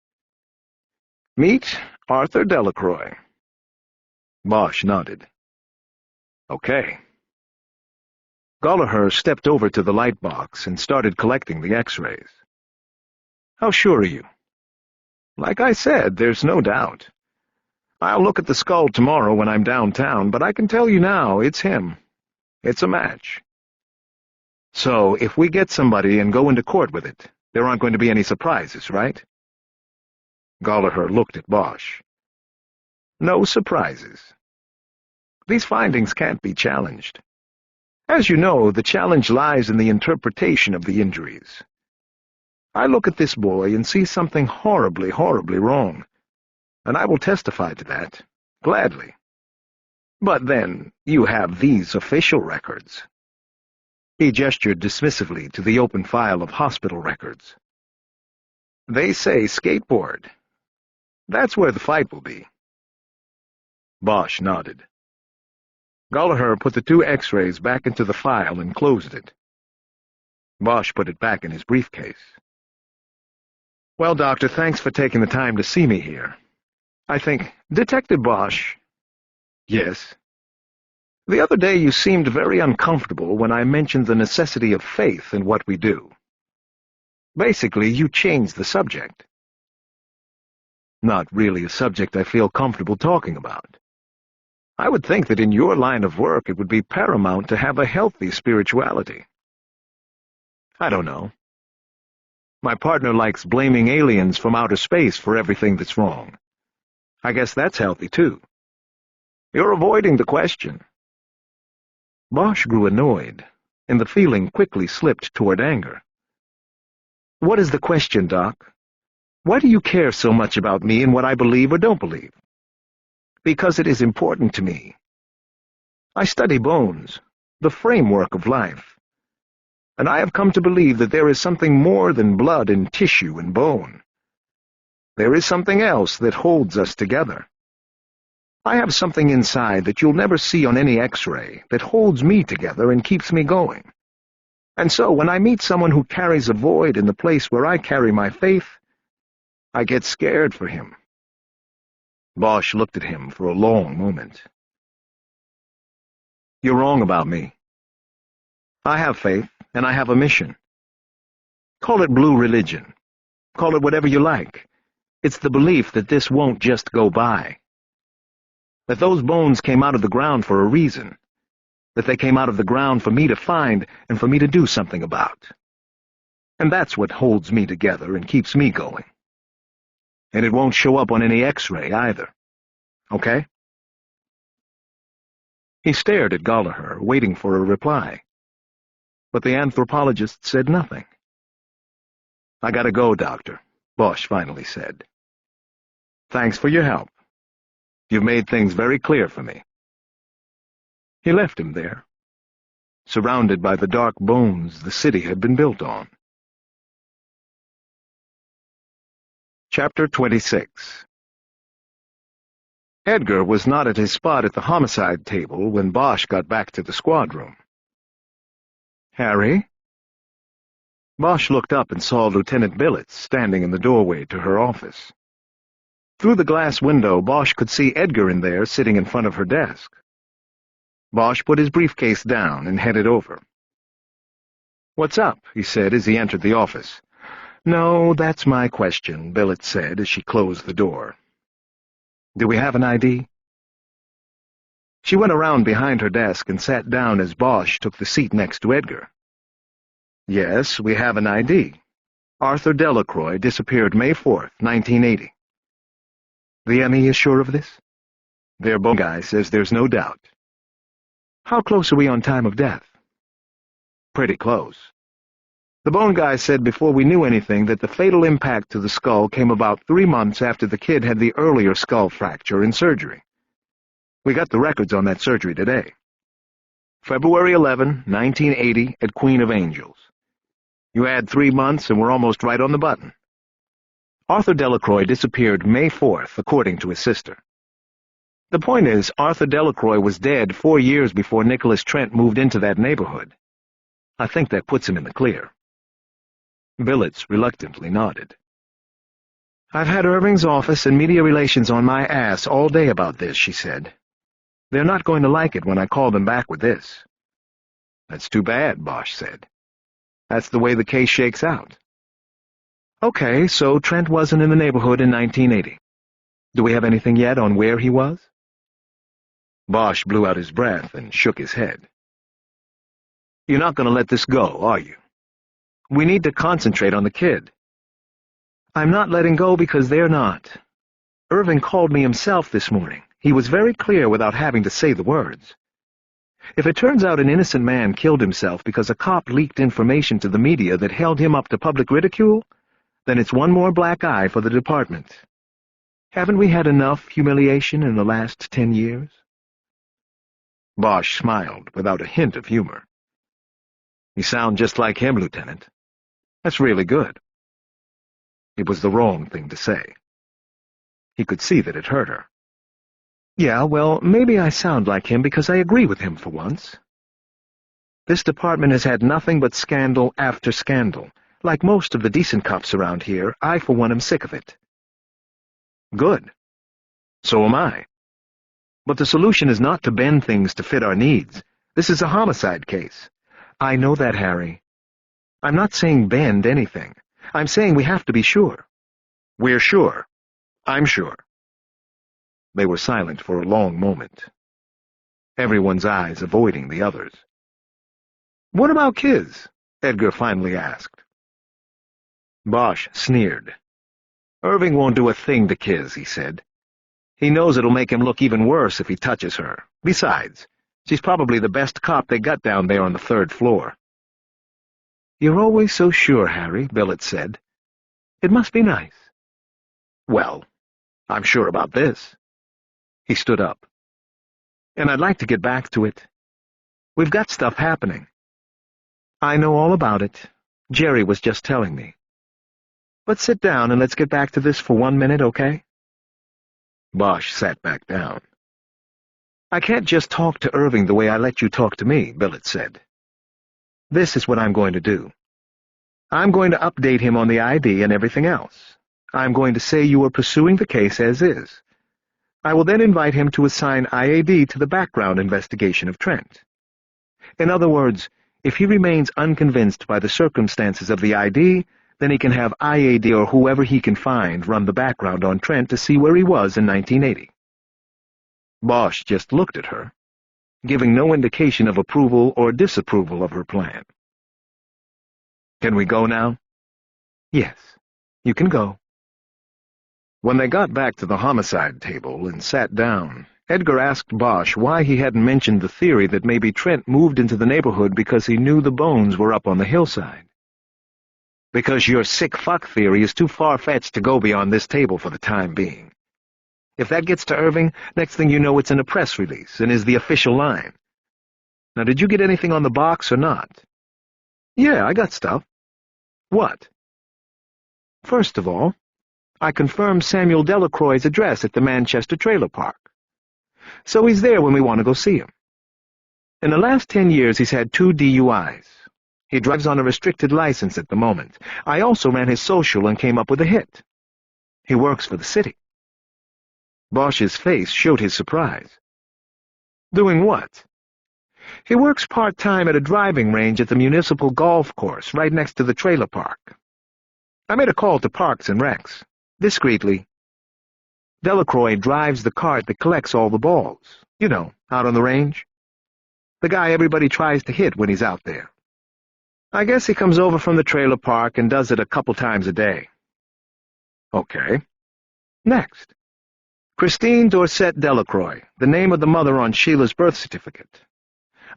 "Meet Arthur Delacroix." Bosch nodded. "Okay." Gallagher stepped over to the light box and started collecting the x-rays. "How sure are you?" "Like I said, there's no doubt. I'll look at the skull tomorrow when I'm downtown, but I can tell you now, it's him. It's a match. So, if we get somebody and go into court with it, there aren't going to be any surprises, right?" Gallagher looked at Bosch. "No surprises. These findings can't be challenged. As you know, the challenge lies in the interpretation of the injuries. I look at this boy and see something horribly, horribly wrong, and I will testify to that, gladly. But then, you have these official records." He gestured dismissively to the open file of hospital records. "They say skateboard. That's where the fight will be." Bosch nodded. Gallagher put the 2 x-rays back into the file and closed it. Bosch put it back in his briefcase. "Well, Doctor, thanks for taking the time to see me here. I think, Detective Bosch." "Yes?" "The other day you seemed very uncomfortable when I mentioned the necessity of faith in what we do. Basically, you changed the subject." "Not really a subject I feel comfortable talking about. I would think that in your line of work it would be paramount to have a healthy spirituality." "I don't know. My partner likes blaming aliens from outer space for everything that's wrong. I guess that's healthy, too." "You're avoiding the question." Bosch grew annoyed, and the feeling quickly slipped toward anger. What is the question, Doc? Why do you care so much about me and what I believe or don't believe? Because it is important to me. I study bones, the framework of life. And I have come to believe that there is something more than blood and tissue and bone. There is something else that holds us together. I have something inside that you'll never see on any X-ray that holds me together and keeps me going. And so when I meet someone who carries a void in the place where I carry my faith, I get scared for him. Bosch looked at him for a long moment. You're wrong about me. I have faith, and I have a mission. Call it blue religion. Call it whatever you like. It's the belief that this won't just go by. That those bones came out of the ground for a reason. That they came out of the ground for me to find and for me to do something about. And that's what holds me together and keeps me going. And it won't show up on any X-ray either. Okay? He stared at Gallagher, waiting for a reply. But the anthropologist said nothing. I gotta go, Doctor, Bosch finally said. Thanks for your help. You've made things very clear for me. He left him there, surrounded by the dark bones the city had been built on. Chapter 26. Edgar was not at his spot at the homicide table when Bosch got back to the squad room. Harry? Bosch looked up and saw Lieutenant Billets standing in the doorway to her office. Through the glass window, Bosch could see Edgar in there sitting in front of her desk. Bosch put his briefcase down and headed over. What's up? He said as he entered the office. No, that's my question, Billets said as she closed the door. Do we have an ID? She went around behind her desk and sat down as Bosch took the seat next to Edgar. Yes, we have an ID. Arthur Delacroix disappeared May 4th, 1980. The ME is sure of this? Their bone guy says there's no doubt. How close are we on time of death? Pretty close. The bone guy said before we knew anything that the fatal impact to the skull came about 3 months after the kid had the earlier skull fracture in surgery. We got the records on that surgery today. February 11, 1980, at Queen of Angels. You add 3 months and we're almost right on the button. Arthur Delacroix disappeared May 4th, according to his sister. The point is, Arthur Delacroix was dead 4 years before Nicholas Trent moved into that neighborhood. I think that puts him in the clear. Billets reluctantly nodded. I've had Irving's office and media relations on my ass all day about this, she said. They're not going to like it when I call them back with this. That's too bad, Bosch said. That's the way the case shakes out. Okay, so Trent wasn't in the neighborhood in 1980. Do we have anything yet on where he was? Bosch blew out his breath and shook his head. You're not going to let this go, are you? We need to concentrate on the kid. I'm not letting go because they're not. Irving called me himself this morning. He was very clear without having to say the words. If it turns out an innocent man killed himself because a cop leaked information to the media that held him up to public ridicule, then it's one more black eye for the department. Haven't we had enough humiliation in the last 10 years? Bosch smiled without a hint of humor. You sound just like him, Lieutenant. That's really good. It was the wrong thing to say. He could see that it hurt her. Yeah, well, maybe I sound like him because I agree with him for once. This department has had nothing but scandal after scandal. Like most of the decent cops around here, I, for one, am sick of it. Good. So am I. But the solution is not to bend things to fit our needs. This is a homicide case. I know that, Harry. I'm not saying bend anything. I'm saying we have to be sure. We're sure. I'm sure. They were silent for a long moment, everyone's eyes avoiding the others. What about Kiz? Edgar finally asked. Bosch sneered. Irving won't do a thing to Kiz, he said. He knows it'll make him look even worse if he touches her. Besides, she's probably the best cop they got down there on the 3rd floor. "You're always so sure, Harry," Billet said. "It must be nice." "Well, I'm sure about this." He stood up. "And I'd like to get back to it. We've got stuff happening." "I know all about it. Jerry was just telling me. But sit down and let's get back to this for 1 minute, okay?" Bosch sat back down. "I can't just talk to Irving the way I let you talk to me," Billet said. "This is what I'm going to do. I'm going to update him on the ID and everything else. I'm going to say you are pursuing the case as is. I will then invite him to assign IAD to the background investigation of Trent. In other words, if he remains unconvinced by the circumstances of the ID, then he can have IAD or whoever he can find run the background on Trent to see where he was in 1980. Bosch just looked at her, giving no indication of approval or disapproval of her plan. "Can we go now?" "Yes, you can go." When they got back to the homicide table and sat down, Edgar asked Bosch why he hadn't mentioned the theory that maybe Trent moved into the neighborhood because he knew the bones were up on the hillside. "Because your sick fuck theory is too far-fetched to go beyond this table for the time being. If that gets to Irving, next thing you know it's in a press release and is the official line. Now, did you get anything on the box or not?" "Yeah, I got stuff." "What?" "First of all, I confirmed Samuel Delacroix's address at the Manchester Trailer Park. So he's there when we want to go see him. In the last 10 years, he's had 2 DUIs. He drives on a restricted license at the moment. I also ran his social and came up with a hit. He works for the city." Bosch's face showed his surprise. "Doing what?" "He works part-time at a driving range at the municipal golf course right next to the trailer park. I made a call to Parks and Recs. Discreetly. Delacroix drives the cart that collects all the balls, you know, out on the range. The guy everybody tries to hit when he's out there. I guess he comes over from the trailer park and does it a couple times a day." "Okay. Next. Christine Dorset Delacroix, the name of the mother on Sheila's birth certificate.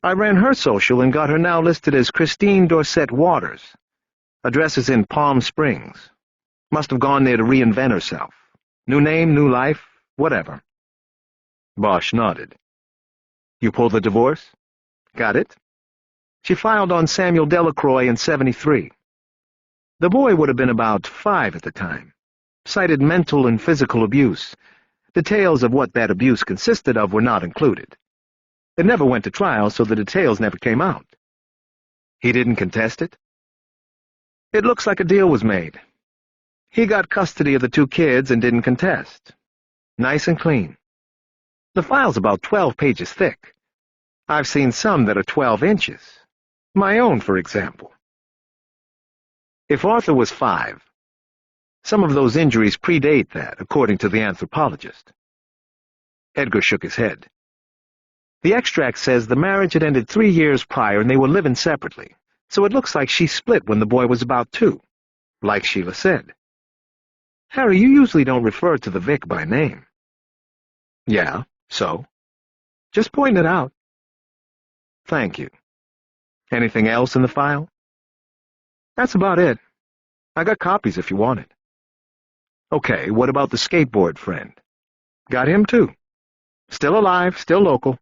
I ran her social and got her now listed as Christine Dorset Waters. Address is in Palm Springs. Must have gone there to reinvent herself. New name, new life, whatever." Bosch nodded. "You pulled the divorce?" "Got it. She filed on Samuel Delacroix in 73. The boy would have been about 5 at the time. Cited mental and physical abuse. Details of what that abuse consisted of were not included. It never went to trial, so the details never came out." "He didn't contest it?" "It looks like a deal was made. He got custody of the 2 kids and didn't contest. Nice and clean. The file's about 12 pages thick. I've seen some that are 12 inches. My own, for example." "If Arthur was 5, some of those injuries predate that, according to the anthropologist." Edgar shook his head. "The extract says the marriage had ended 3 years prior and they were living separately, so it looks like she split when the boy was about 2, like Sheila said. Harry, you usually don't refer to the Vic by name." "Yeah, so? Just pointing it out." "Thank you. Anything else in the file?" "That's about it. I got copies if you want it." "Okay, what about the skateboard friend?" "Got him too. Still alive, still local.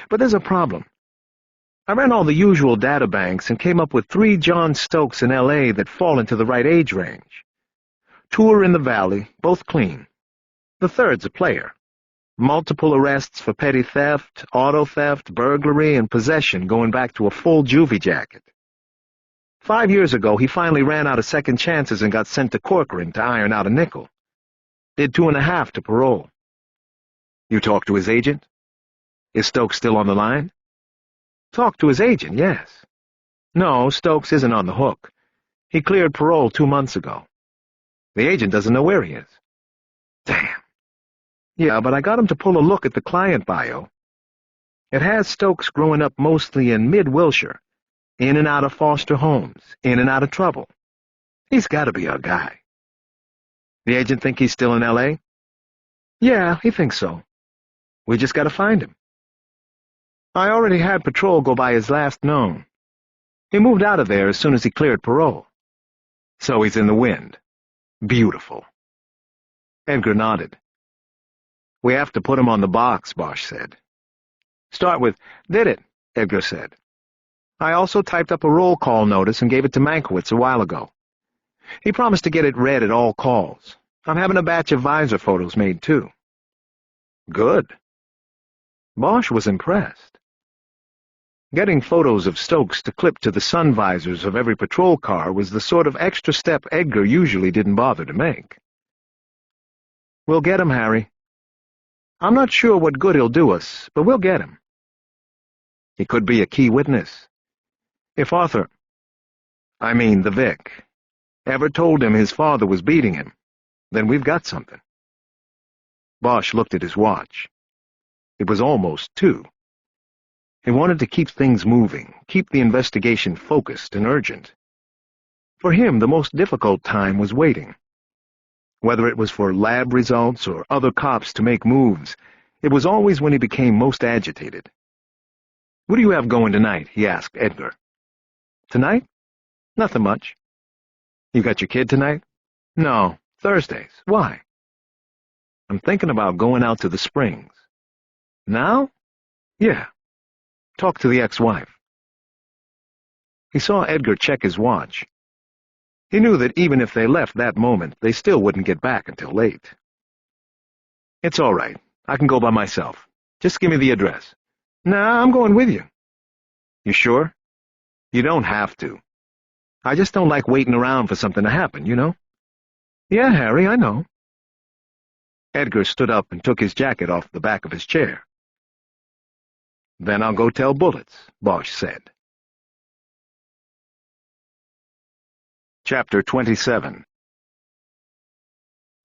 But there's a problem. I ran all the usual data banks and came up with 3 John Stokes in L.A. that fall into the right age range. 2 are in the Valley, both clean. The 3rd's a player. Multiple arrests for petty theft, auto theft, burglary, and possession going back to a full juvie jacket. 5 years ago, he finally ran out of second chances and got sent to Corcoran to iron out a nickel. Did 2.5 to parole." "You talked to his agent? Is Stokes still on the line?" "Talked to his agent, yes. No, Stokes isn't on the hook. He cleared parole 2 months ago. The agent doesn't know where he is." "Damn." "Yeah, but I got him to pull a look at the client bio. It has Stokes growing up mostly in mid-Wilshire, in and out of foster homes, in and out of trouble. He's got to be our guy." "The agent think he's still in L.A.? "Yeah, he thinks so. We just got to find him." "I already had patrol go by his last known. He moved out of there as soon as he cleared parole. So he's in the wind. Beautiful. Edgar nodded. We have to put him on the box, Bosch said. Start with, did it, Edgar said. I also typed up a roll call notice and gave it to Mankiewicz a while ago. He promised to get it read at all calls. I'm having a batch of visor photos made, too. Good. Bosch was impressed. Getting photos of Stokes to clip to the sun visors of every patrol car was the sort of extra step Edgar usually didn't bother to make. We'll get him, Harry. I'm not sure what good he'll do us, but we'll get him. He could be a key witness. If Arthur, the Vic, ever told him his father was beating him, then we've got something. Bosch looked at his watch. It was almost 2. He wanted to keep things moving, keep the investigation focused and urgent. For him, the most difficult time was waiting. Whether it was for lab results or other cops to make moves, it was always when he became most agitated. What do you have going tonight? He asked Edgar. Tonight? Nothing much. You got your kid tonight? No, Thursdays. Why? I'm thinking about going out to the Springs. Now? Yeah. Talk to the ex-wife. He saw Edgar check his watch. He knew that even if they left that moment, they still wouldn't get back until late. It's all right. I can go by myself. Just give me the address. Nah, I'm going with you. You sure? You don't have to. I just don't like waiting around for something to happen, you know? Yeah, Harry, I know. Edgar stood up and took his jacket off the back of his chair. Then I'll go tell Bullets, Bosch said. Chapter 27.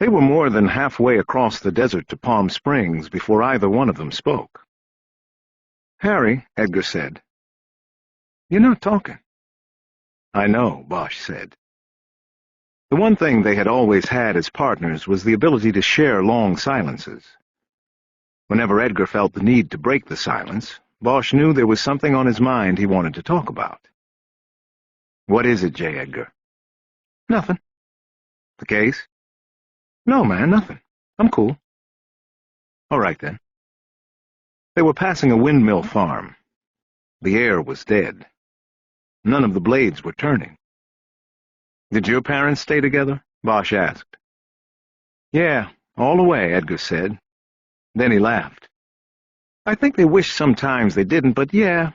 They were more than halfway across the desert to Palm Springs before either one of them spoke. Harry, Edgar said. You're not talking. I know, Bosch said. The one thing they had always had as partners was the ability to share long silences. Whenever Edgar felt the need to break the silence, Bosch knew there was something on his mind he wanted to talk about. What is it, J. Edgar? Nothing. The case? No, man, nothing. I'm cool. All right, then. They were passing a windmill farm. The air was dead. None of the blades were turning. Did your parents stay together? Bosch asked. Yeah, all the way, Edgar said. Then he laughed. I think they wish sometimes they didn't, but yeah,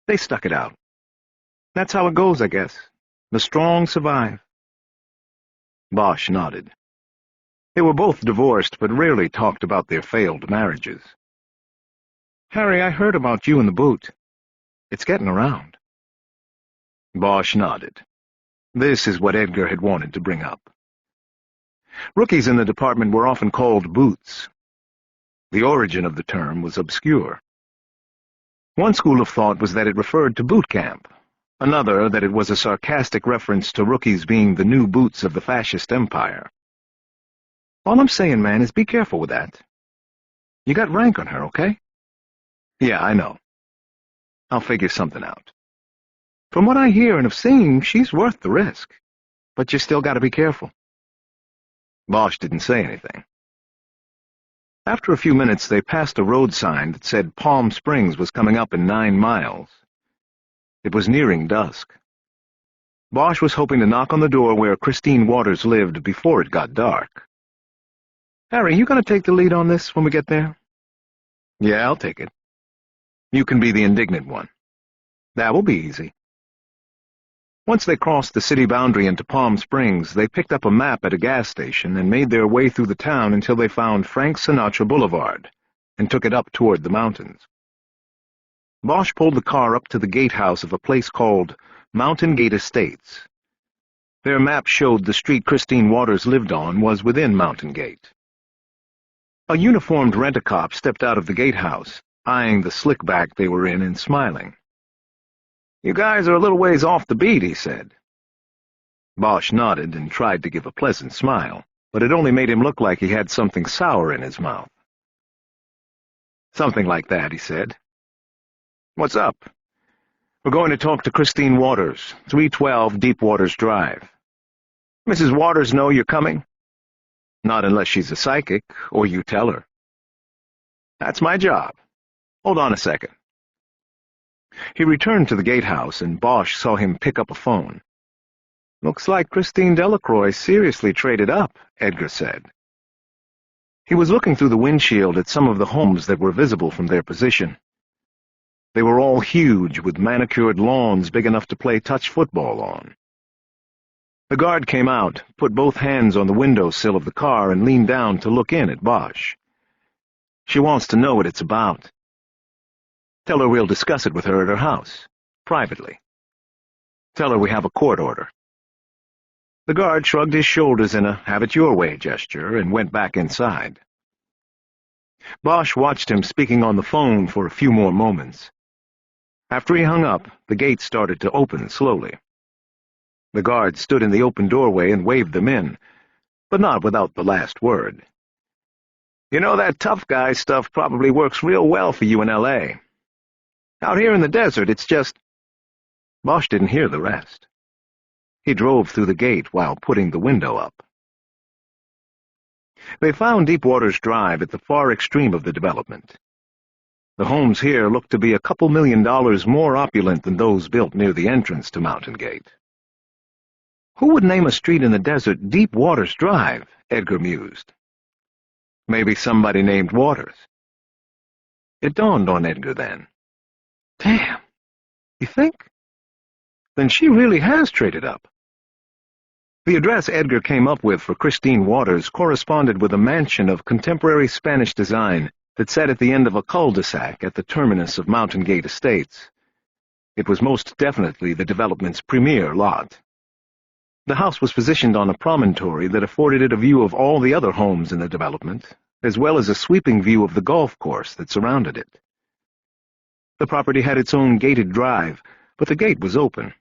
they stuck it out. That's how it goes, I guess. The strong survive. Bosch nodded. They were both divorced, but rarely talked about their failed marriages. Harry, I heard about you in the boot. It's getting around. Bosch nodded. This is what Edgar had wanted to bring up. Rookies in the department were often called boots. The origin of the term was obscure. One school of thought was that it referred to boot camp, another that it was a sarcastic reference to rookies being the new boots of the fascist empire. All I'm saying, man, is be careful with that. You got rank on her, okay? Yeah, I know. I'll figure something out. From what I hear and have seen, she's worth the risk. But you still got to be careful. Bosch didn't say anything. After a few minutes, they passed a road sign that said Palm Springs was coming up in 9 miles. It was nearing dusk. Bosch was hoping to knock on the door where Christine Waters lived before it got dark. Harry, you going to take the lead on this when we get there? Yeah, I'll take it. You can be the indignant one. That will be easy. Once they crossed the city boundary into Palm Springs, they picked up a map at a gas station and made their way through the town until they found Frank Sinatra Boulevard and took it up toward the mountains. Bosch pulled the car up to the gatehouse of a place called Mountain Gate Estates. Their map showed the street Christine Waters lived on was within Mountain Gate. A uniformed rent-a-cop stepped out of the gatehouse, eyeing the slickback they were in and smiling. You guys are a little ways off the beat, he said. Bosch nodded and tried to give a pleasant smile, but it only made him look like he had something sour in his mouth. Something like that, he said. What's up? We're going to talk to Christine Waters, 312 Deep Waters Drive. Mrs. Waters know you're coming? Not unless she's a psychic, or you tell her. That's my job. Hold on a second. He returned to the gatehouse, and Bosch saw him pick up a phone. Looks like Christine Delacroix seriously traded up, Edgar said. He was looking through the windshield at some of the homes that were visible from their position. They were all huge, with manicured lawns big enough to play touch football on. The guard came out, put both hands on the windowsill of the car, and leaned down to look in at Bosch. She wants to know what it's about. Tell her we'll discuss it with her at her house, privately. Tell her we have a court order. The guard shrugged his shoulders in a have-it-your-way gesture and went back inside. Bosch watched him speaking on the phone for a few more moments. After he hung up, the gate started to open slowly. The guard stood in the open doorway and waved them in, but not without the last word. You know, that tough guy stuff probably works real well for you in L.A. Out here in the desert, it's just— Bosch didn't hear the rest. He drove through the gate while putting the window up. They found Deep Waters Drive at the far extreme of the development. The homes here looked to be a couple $1 million more opulent than those built near the entrance to Mountain Gate. Who would name a street in the desert Deep Waters Drive? Edgar mused. Maybe somebody named Waters. It dawned on Edgar then. Damn, you think? Then she really has traded up. The address Edgar came up with for Christine Waters corresponded with a mansion of contemporary Spanish design that sat at the end of a cul-de-sac at the terminus of Mountain Gate Estates. It was most definitely the development's premier lot. The house was positioned on a promontory that afforded it a view of all the other homes in the development, as well as a sweeping view of the golf course that surrounded it. The property had its own gated drive, but the gate was open.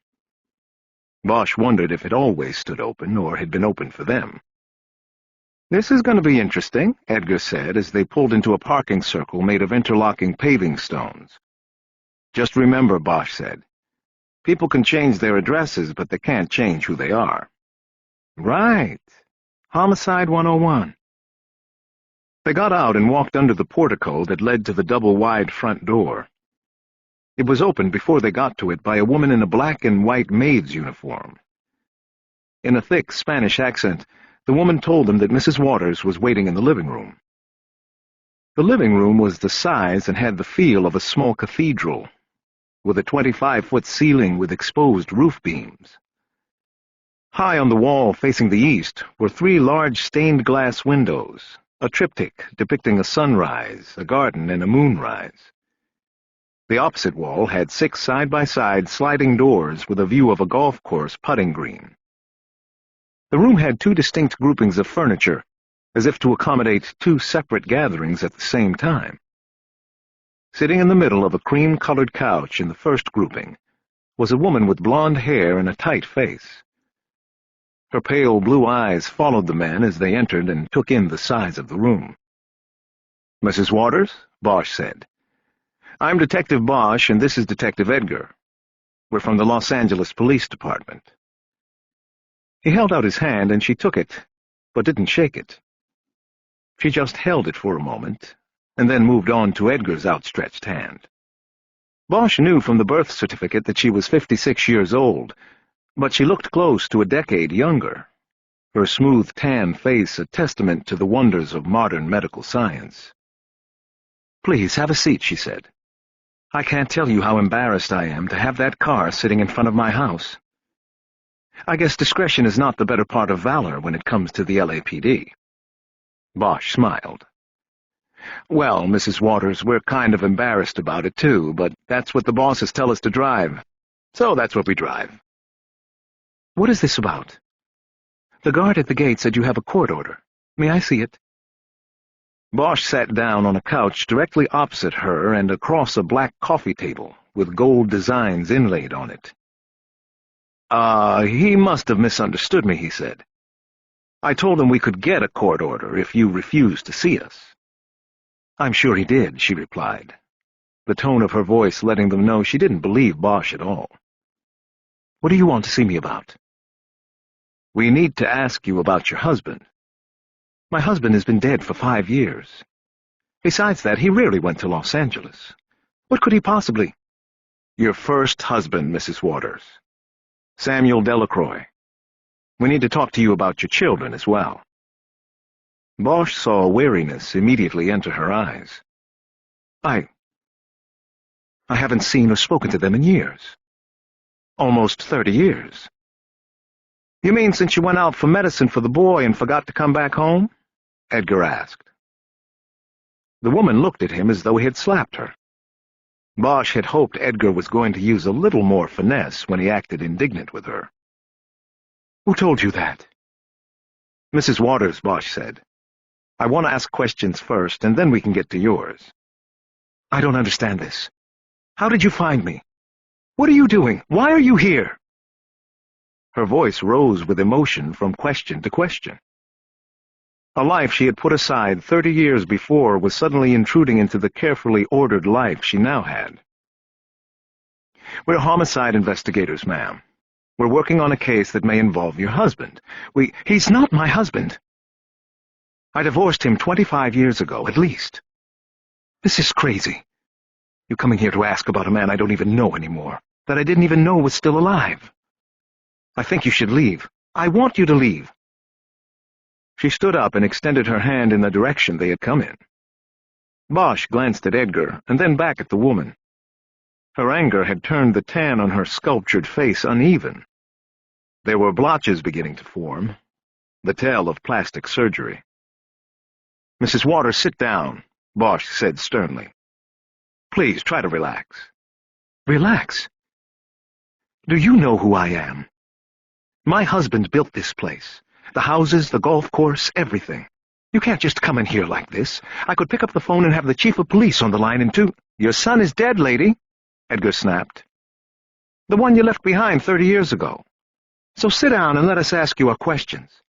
Bosch wondered if it always stood open or had been open for them. This is going to be interesting, Edgar said as they pulled into a parking circle made of interlocking paving stones. Just remember, Bosch said, people can change their addresses, but they can't change who they are. Right. Homicide 101. They got out and walked under the portico that led to the double-wide front door. It was opened before they got to it by a woman in a black and white maid's uniform. In a thick Spanish accent, the woman told them that Mrs. Waters was waiting in the living room. The living room was the size and had the feel of a small cathedral, with a 25-foot ceiling with exposed roof beams. High on the wall facing the east were 3 large stained-glass windows, a triptych depicting a sunrise, a garden, and a moonrise. The opposite wall had 6 side-by-side sliding doors with a view of a golf course putting green. The room had 2 distinct groupings of furniture, as if to accommodate 2 separate gatherings at the same time. Sitting in the middle of a cream-colored couch in the first grouping was a woman with blonde hair and a tight face. Her pale blue eyes followed the men as they entered and took in the size of the room. "Mrs. Waters?" Bosch said. "I'm Detective Bosch, and this is Detective Edgar. We're from the Los Angeles Police Department." He held out his hand, and she took it, but didn't shake it. She just held it for a moment, and then moved on to Edgar's outstretched hand. Bosch knew from the birth certificate that she was 56 years old, but she looked close to a decade younger, her smooth tan face a testament to the wonders of modern medical science. "Please, have a seat," she said. "I can't tell you how embarrassed I am to have that car sitting in front of my house. I guess discretion is not the better part of valor when it comes to the LAPD." Bosch smiled. "Well, Mrs. Waters, we're kind of embarrassed about it, too, but that's what the bosses tell us to drive. So that's what we drive." "What is this about?" "The guard at the gate said you have a court order. May I see it?" Bosch sat down on a couch directly opposite her and across a black coffee table with gold designs inlaid on it. He must have misunderstood me," he said. "I told him we could get a court order if you refused to see us." "I'm sure he did," she replied. the tone of her voice letting them know she didn't believe Bosch at all. "What do you want to see me about?" "We need to ask you about your husband." "My husband has been dead for 5 years. Besides that, he rarely went to Los Angeles. What could he possibly—" "Your first husband, Mrs. Waters. Samuel Delacroix. We need to talk to you about your children as well." Bosch saw weariness immediately enter her eyes. I haven't seen or spoken to them in years. Almost 30 years. "You mean since you went out for medicine for the boy and forgot to come back home?" Edgar asked. The woman looked at him as though he had slapped her. Bosch had hoped Edgar was going to use a little more finesse when he acted indignant with her. "Who told you that?" "Mrs. Waters," Bosch said. "I want to ask questions first, and then we can get to yours." "I don't understand this. How did you find me? What are you doing? Why are you here?" Her voice rose with emotion from question to question. A life she had put aside 30 years before was suddenly intruding into the carefully ordered life she now had. "We're homicide investigators, ma'am. We're working on a case that may involve your husband. He's not my husband. I divorced him 25 years ago, at least. This is crazy. You coming here to ask about a man I don't even know anymore, that I didn't even know was still alive. I think you should leave. I want you to leave." She stood up and extended her hand in the direction they had come in. Bosch glanced at Edgar and then back at the woman. Her anger had turned the tan on her sculptured face uneven. There were blotches beginning to form, the tale of plastic surgery. "Mrs. Waters, sit down," Bosch said sternly. "Please, try to relax." "Relax? Do you know who I am? My husband built this place. The houses, the golf course, everything. You can't just come in here like this. I could pick up the phone and have the chief of police on the line in 2— "Your son is dead, lady," Edgar snapped. "The one you left behind 30 years ago. So sit down and let us ask you our questions."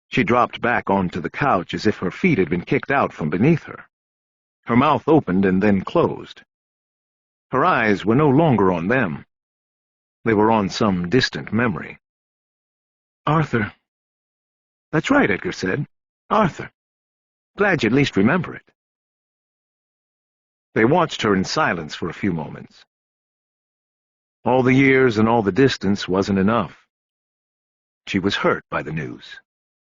She dropped back onto the couch as if her feet had been kicked out from beneath her. Her mouth opened and then closed. Her eyes were no longer on them. They were on some distant memory. "Arthur." "That's right," Edgar said. "Arthur. Glad you at least remember it." They watched her in silence for a few moments. All the years and all the distance wasn't enough. She was hurt by the news.